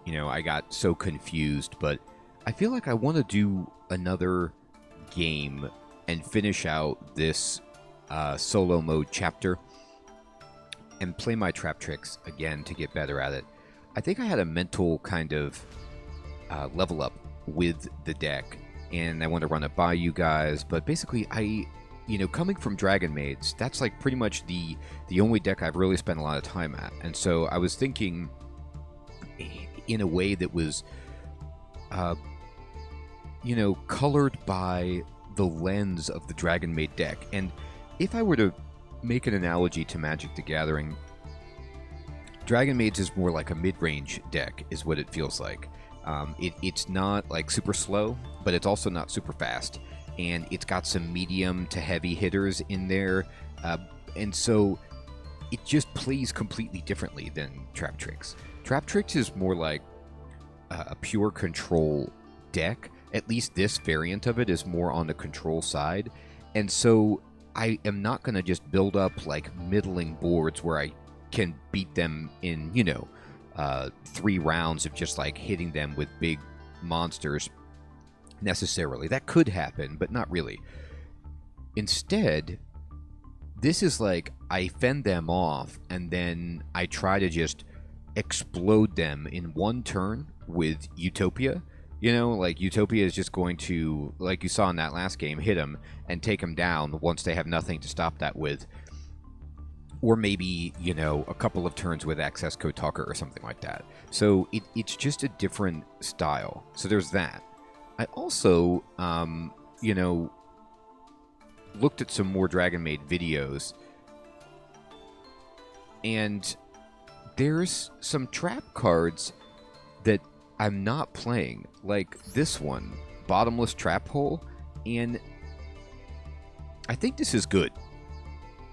I got so confused, but I feel like I want to do another game and finish out this solo mode chapter and play my Traptrix again to get better at it. I think I had a mental kind of level up with the deck, and I want to run it by you guys, but basically coming from Dragon Maids, that's like pretty much the only deck I've really spent a lot of time at. And so I was thinking in a way that was, colored by the lens of the Dragon Maid deck. And if I were to make an analogy to Magic the Gathering, Dragon Maids is more like a mid-range deck, is what it feels like. It's not like super slow, but it's also not super fast. And it's got some medium to heavy hitters in there, and so it just plays completely differently than Traptrix. Traptrix is more like a pure control deck. At least this variant of it is more on the control side, and so I am not going to just build up like middling boards where I can beat them in 3 rounds of just like hitting them with big monsters. Necessarily. That could happen, but not really. Instead, this is like I fend them off and then I try to just explode them in one turn with Utopia. Like Utopia is just going to, like you saw in that last game, hit them and take them down once they have nothing to stop that with. Or maybe, a couple of turns with Access Code Talker or something like that. So it's just a different style. So there's that. I also, looked at some more Dragon Maid videos, and there's some trap cards that I'm not playing, like this one, Bottomless Trap Hole, and I think this is good.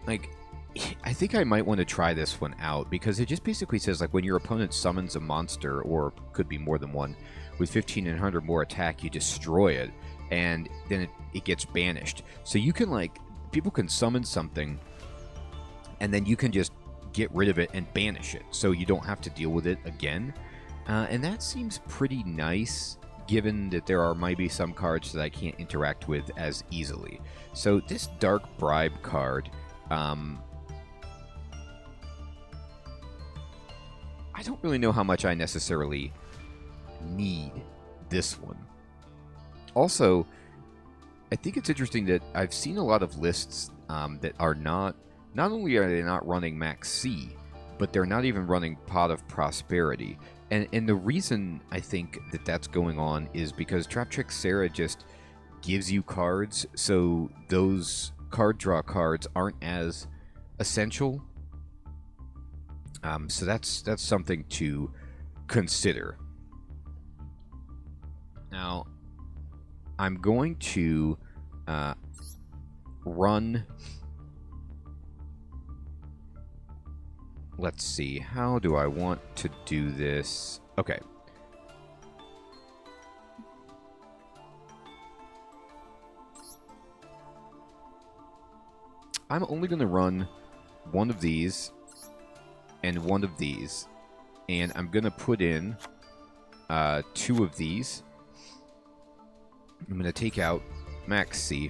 Like, I think I might want to try this one out, because it just basically says, like, when your opponent summons a monster, or could be more than one, with 1,500 more attack, you destroy it, and then it gets banished. So you can, like, people can summon something, and then you can just get rid of it and banish it, so you don't have to deal with it again. And that seems pretty nice, given that there are maybe some cards that I can't interact with as easily. So this Dark Bribe card, I don't really know how much I necessarily need this one. Also, I think it's interesting that I've seen a lot of lists that are not only are they not running Max C, but they're not even running Pot of Prosperity. And the reason I think that that's going on is because Traptrix Sarah just gives you cards, so those card draw cards aren't as essential. So that's something to consider. Now, I'm going to run. Let's see, how do I want to do this? Okay. I'm only going to run one of these and one of these. And I'm going to put in 2 of these. I'm going to take out Max C.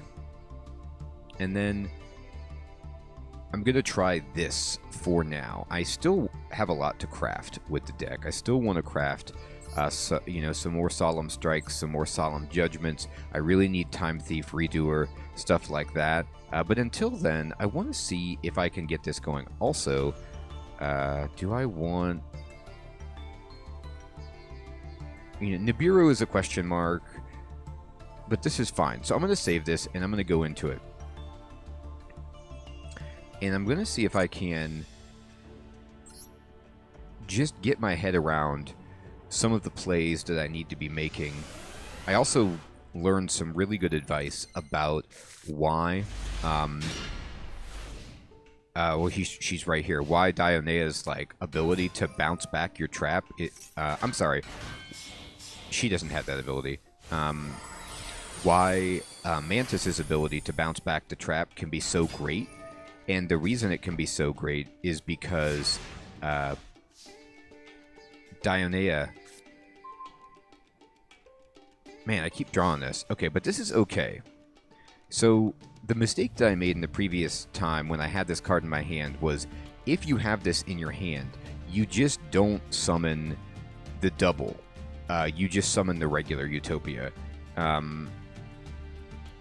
And then I'm going to try this for now. I still have a lot to craft with the deck. I still want to craft some more Solemn Strikes, some more Solemn Judgments. I really need Time Thief Redoer, stuff like that. But until then, I want to see if I can get this going. Also, do I want... Nibiru is a question mark, but this is fine. So I'm going to save this, and I'm going to go into it. And I'm going to see if I can just get my head around some of the plays that I need to be making. I also learned some really good advice about why... she's right here. Why Dionea's ability to bounce back your trap. I'm sorry, she doesn't have that ability. Why Mantis's ability to bounce back the trap can be so great, and the reason it can be so great is because Dionea. Man, I keep drawing this. Okay, but this is okay. So the mistake that I made in the previous time when I had this card in my hand was, if you have this in your hand, you just don't summon the double. You just summon the regular Utopia. And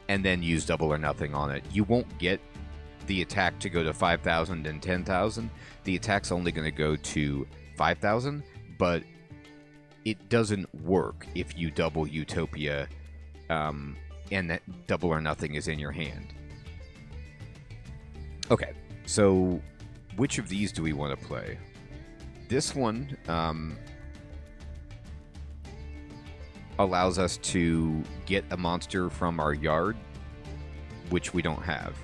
then use double or nothing on it. You won't get the attack to go to 5,000 and 10,000. The attack's only going to go to 5,000, but it doesn't work if you double Utopia and that double or nothing is in your hand. Okay, so which of these do we want to play? This one allows us to get a monster from our yard, which we don't have.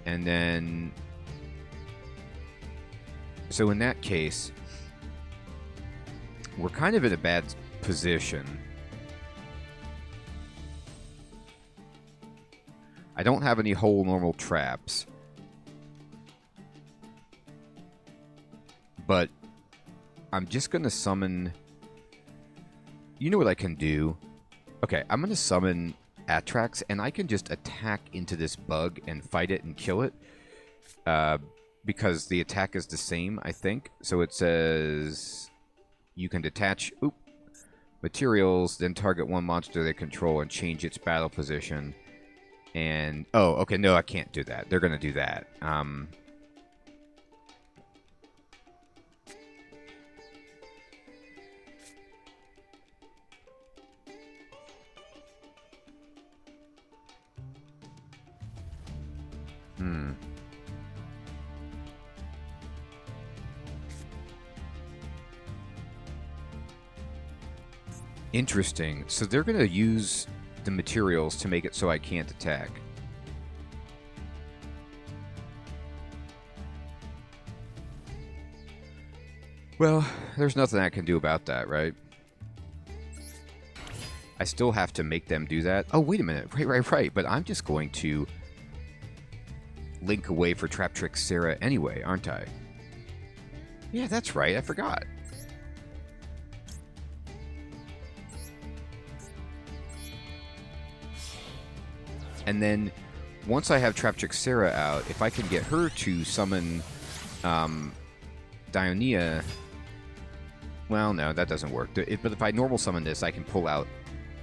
And then... so in that case, we're kind of in a bad position. I don't have any whole normal traps. But I'm just going to summon... you know what I can do? Okay, I'm going to summon Traptrix, and I can just attack into this bug and fight it and kill it. Because the attack is the same, I think. So it says... you can detach materials, then target one monster they control and change its battle position. And... oh, okay, no, I can't do that. They're going to do that. Interesting. So they're going to use the materials to make it so I can't attack. Well, there's nothing I can do about that, right? I still have to make them do that. Oh, wait a minute. Right. But I'm just going to link away for Traptrix Sarah anyway, aren't I? Yeah, that's right. I forgot. And then, once I have Traptrix Sarah out, if I can get her to summon Dionea... well, no, that doesn't work. But if I normal summon this, I can pull out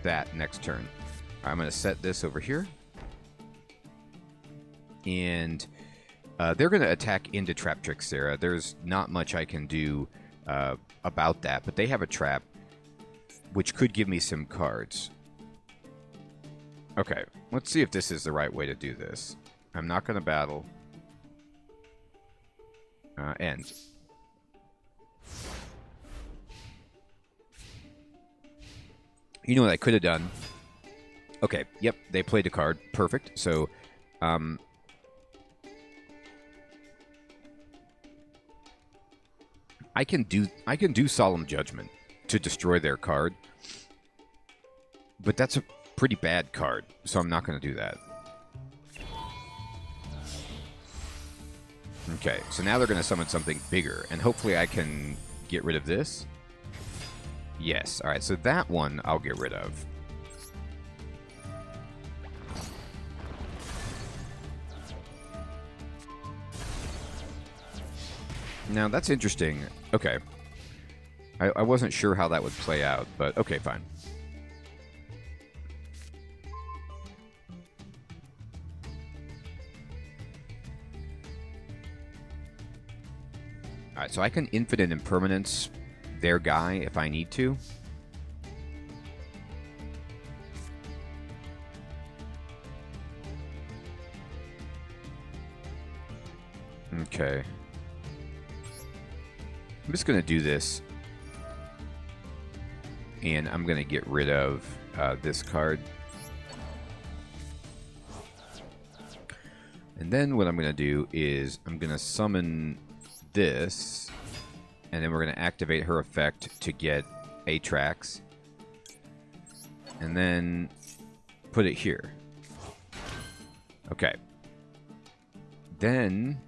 that next turn. I'm going to set this over here. And They're going to attack into Traptrix, Sarah. There's not much I can do about that, but they have a trap, which could give me some cards. Okay, let's see if this is the right way to do this. I'm not going to battle. End. You know what I could have done? Okay, yep, they played a card. Perfect. So, I can do Solemn Judgment to destroy their card, but that's a pretty bad card, so I'm not going to do that. Okay, so now they're going to summon something bigger, and hopefully I can get rid of this. Yes, alright, so that one I'll get rid of. Now, that's interesting. Okay. I wasn't sure how that would play out, but okay, fine. Alright, so I can infinite impermanence their guy if I need to. Okay. I'm just going to do this. And I'm going to get rid of this card. And then what I'm going to do is I'm going to summon this. And then we're going to activate her effect to get Traptrix. And then put it here. Okay. Then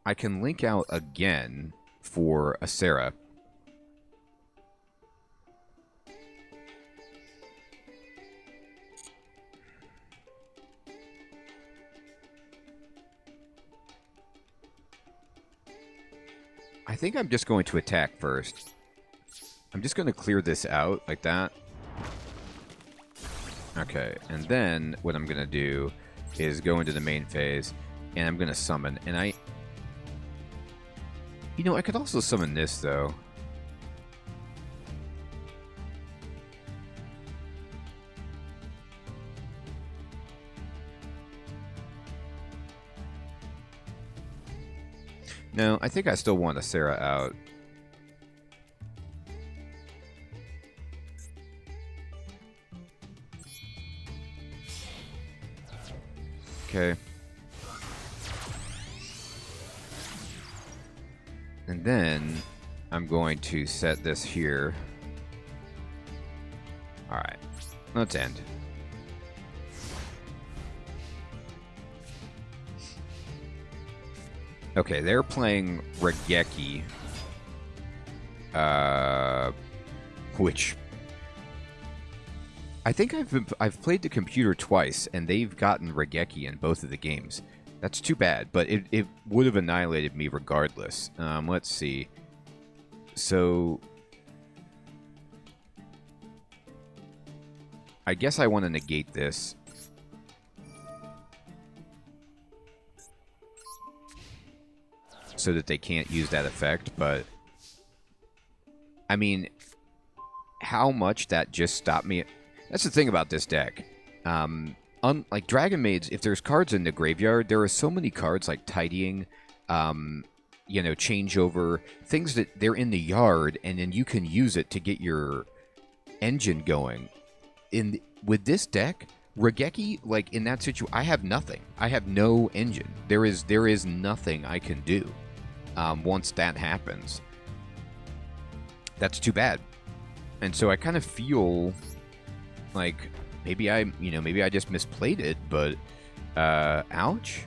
I can link out again for a Sarah. I think I'm just going to attack first. I'm just going to clear this out like that. Okay, and then what I'm going to do is go into the main phase, and I'm going to summon. And you know, I could also summon this, though. No, I think I still want a Sarah out. Okay. And then I'm going to set this here. Alright. Let's end. Okay, they're playing Regeki. Which I think I've played the computer twice, and they've gotten Regeki in both of the games. That's too bad, but it would have annihilated me regardless. Let's see. So I guess I want to negate this. So that they can't use that effect, but I mean, how much that just stopped me. That's the thing about this deck. Like Dragon Maids, if there's cards in the graveyard, there are so many cards like Tidying, you know, Changeover, things that they're in the yard, and then you can use it to get your engine going. With this deck, Regeki, like in that situation, I have nothing. I have no engine. There is nothing I can do once that happens. That's too bad. And so I kind of feel like maybe I just misplayed it, but ouch.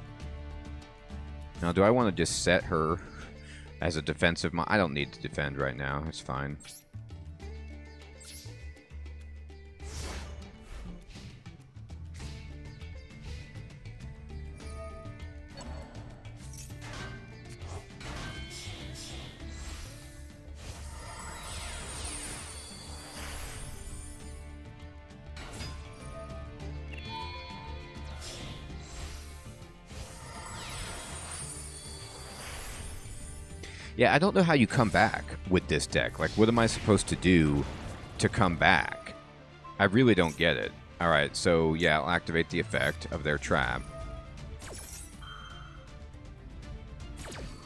Now, do I want to just set her as a defensive? I don't need to defend right now. It's fine. Yeah, I don't know how you come back with this deck. Like, what am I supposed to do to come back? I really don't get it. Alright, so yeah, I'll activate the effect of their trap.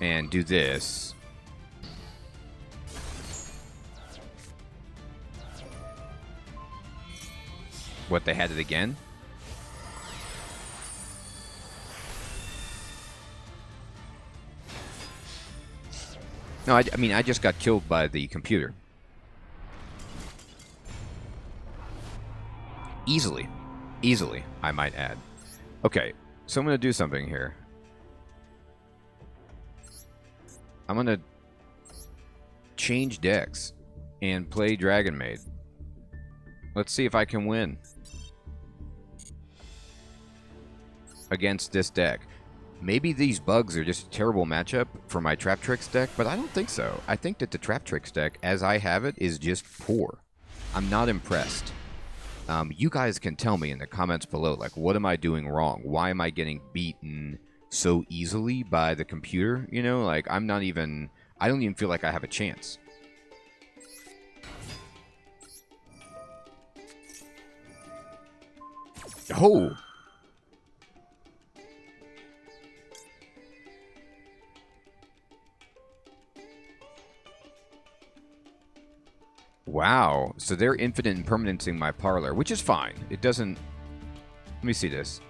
And do this. What, they had it again? No, I mean, I just got killed by the computer. Easily. Easily, I might add. Okay, so I'm going to do something here. I'm going to change decks and play Dragon Maid. Let's see if I can win against this deck. Maybe these bugs are just a terrible matchup for my Traptrix deck, but I don't think so. I think that the Traptrix deck, as I have it, is just poor. I'm not impressed. You guys can tell me in the comments below, like, what am I doing wrong? Why am I getting beaten so easily by the computer? You know, like, I don't even feel like I have a chance. Oh! Wow. So they're infinite and permanenting my parlor, which is fine. It doesn't... Let me see this.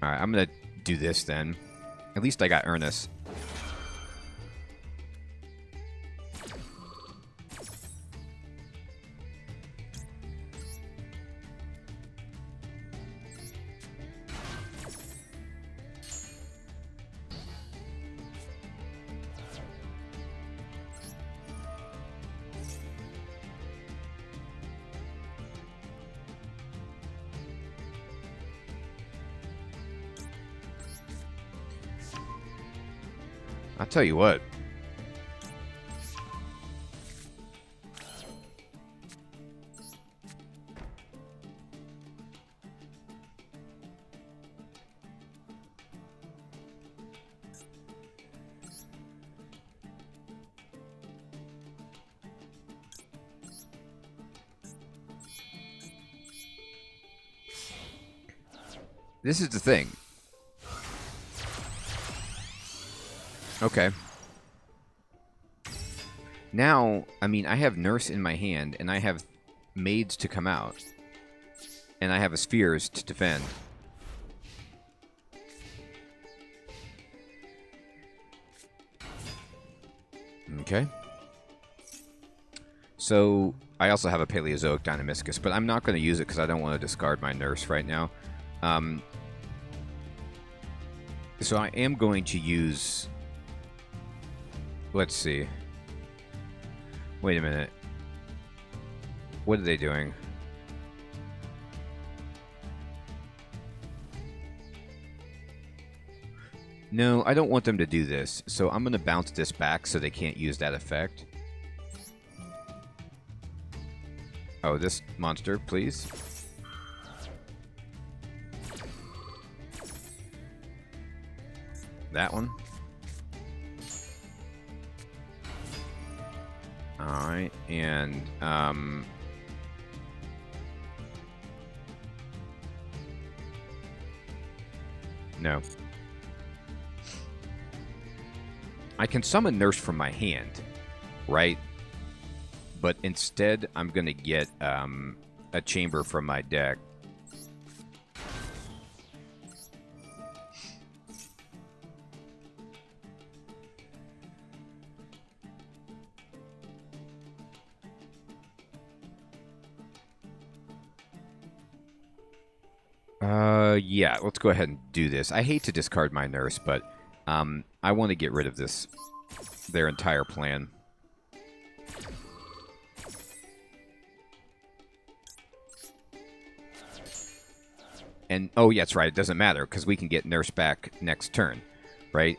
Alright, I'm gonna do this then. At least I got Ernest. I'll tell you what. This is the thing. Okay. Now, I mean, I have Nurse in my hand, and I have maids to come out. And I have a spheres to defend. Okay. So, I also have a Paleozoic Dynamiscus, but I'm not going to use it because I don't want to discard my Nurse right now. So I am going to use... Let's see. Wait a minute. What are they doing? No, I don't want them to do this. So I'm going to bounce this back so they can't use that effect. Oh, this monster, please. That one. Alright, and, no. I can summon Nurse from my hand, right? But instead, I'm gonna get, a chamber from my deck. Yeah, let's go ahead and do this. I hate to discard my Nurse, but I want to get rid of this, their entire plan. And, oh, yeah, that's right, it doesn't matter, because we can get Nurse back next turn, right?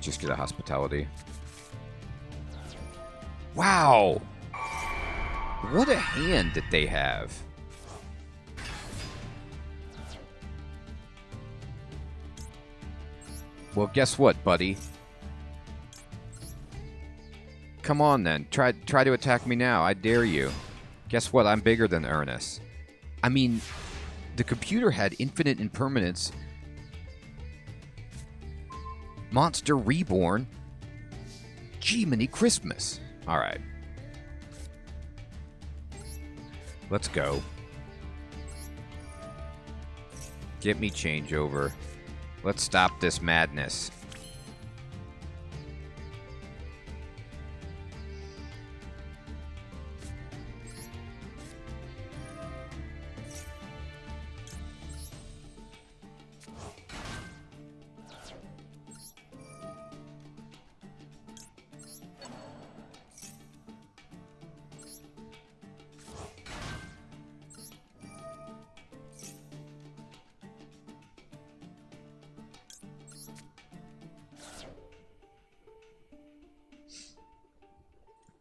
just get a hospitality. Wow! What a hand that they have. Well, guess what, buddy? Come on, then. Try to attack me now. I dare you. Guess what? I'm bigger than Ernest. I mean, the computer had infinite impermanence. Monster Reborn. Jiminy Christmas. All right. Let's go. Get me changeover. Let's stop this madness.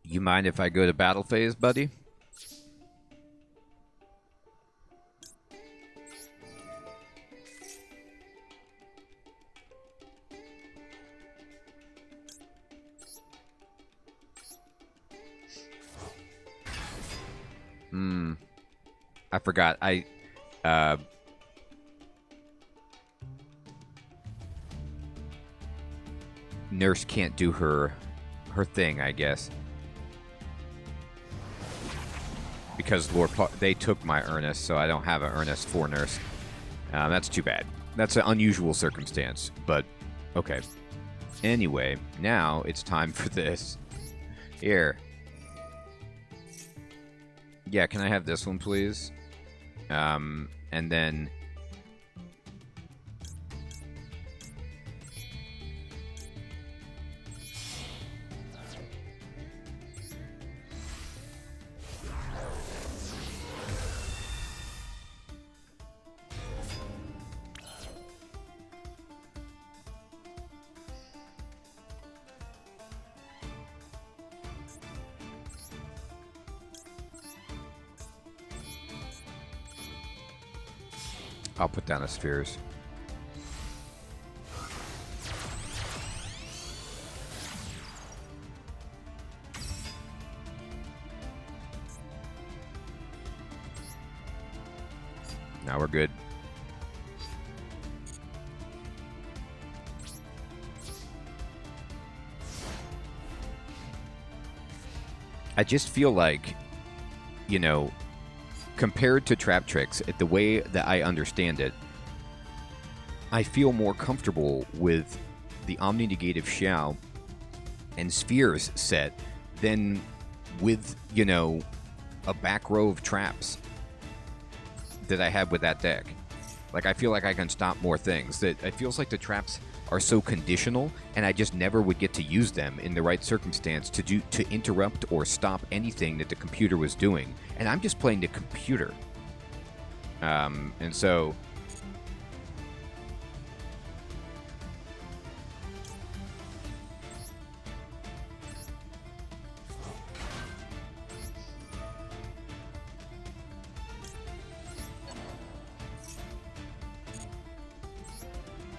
You mind if I go to battle phase, buddy? I forgot. Nurse can't do her thing, I guess. Because they took my Ernest, so I don't have an Ernest for Nurse. That's too bad. That's an unusual circumstance, but okay. Anyway, now it's time for this. Here. Yeah, can I have this one, please? And then... I'll put down the spheres. Now we're good. I just feel like, you know, compared to Traptrix, the way that I understand it, I feel more comfortable with the Omni-Negative Xiao and Spheres set than with, you know, a back row of traps that I have with that deck. Like, I feel like I can stop more things. That it feels like the traps are so conditional, and I just never would get to use them in the right circumstance to interrupt or stop anything that the computer was doing. And I'm just playing the computer. And so...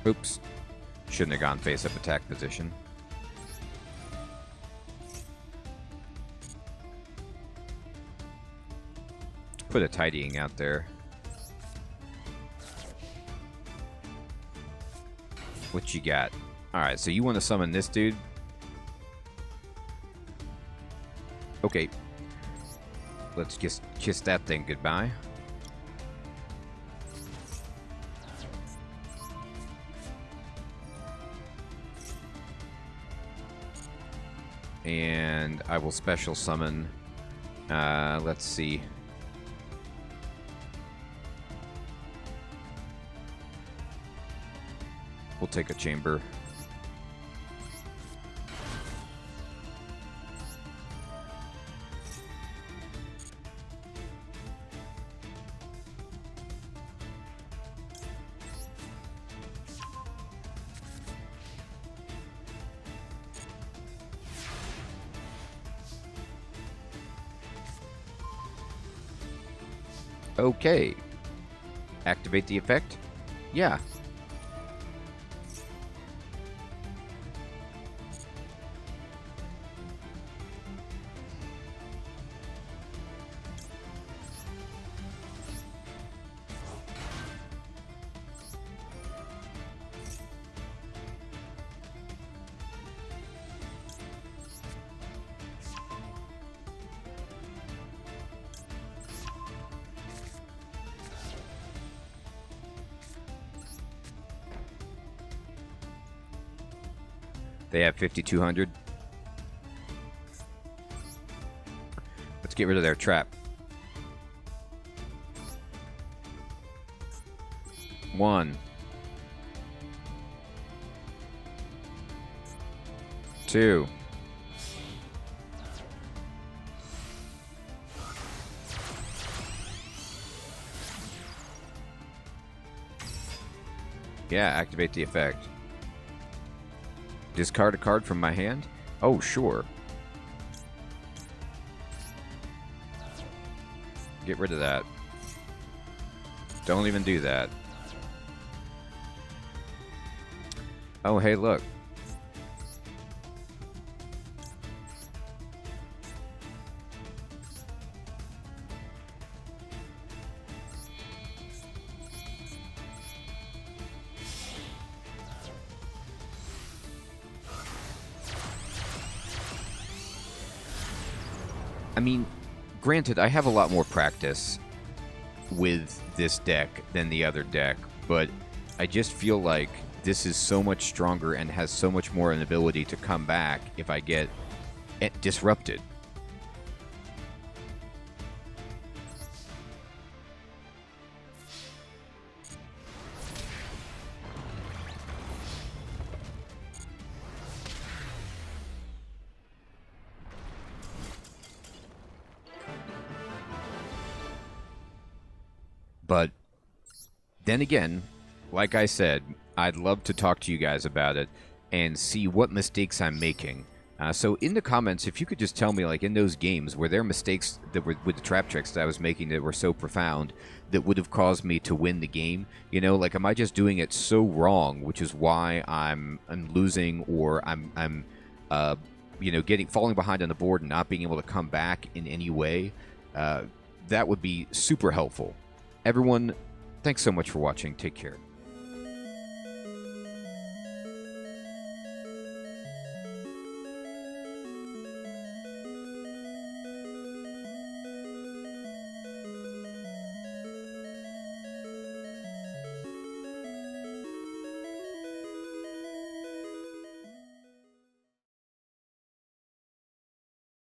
Oops. Shouldn't have gone face-up attack position. Put a tidying out there. What you got? Alright, so you want to summon this dude? Okay. Let's just kiss that thing goodbye. And I will special summon. Let's see. We'll take a chamber. Okay. Activate the effect? Yeah. They have 5,200. Let's get rid of their trap. 1, 2. Yeah, activate the effect. Discard a card from my hand? Oh, sure. Get rid of that. Don't even do that. Oh, hey, look. I mean, granted, I have a lot more practice with this deck than the other deck, but I just feel like this is so much stronger and has so much more an ability to come back if I get disrupted. But then again, like I said, I'd love to talk to you guys about it and see what mistakes I'm making. So in the comments, if you could just tell me, like in those games, were there mistakes that were with the Traptrix that I was making that were so profound that would have caused me to win the game? You know, like am I just doing it so wrong, which is why I'm losing, or I'm you know, falling behind on the board and not being able to come back in any way? That would be super helpful. Everyone, thanks so much for watching. Take care.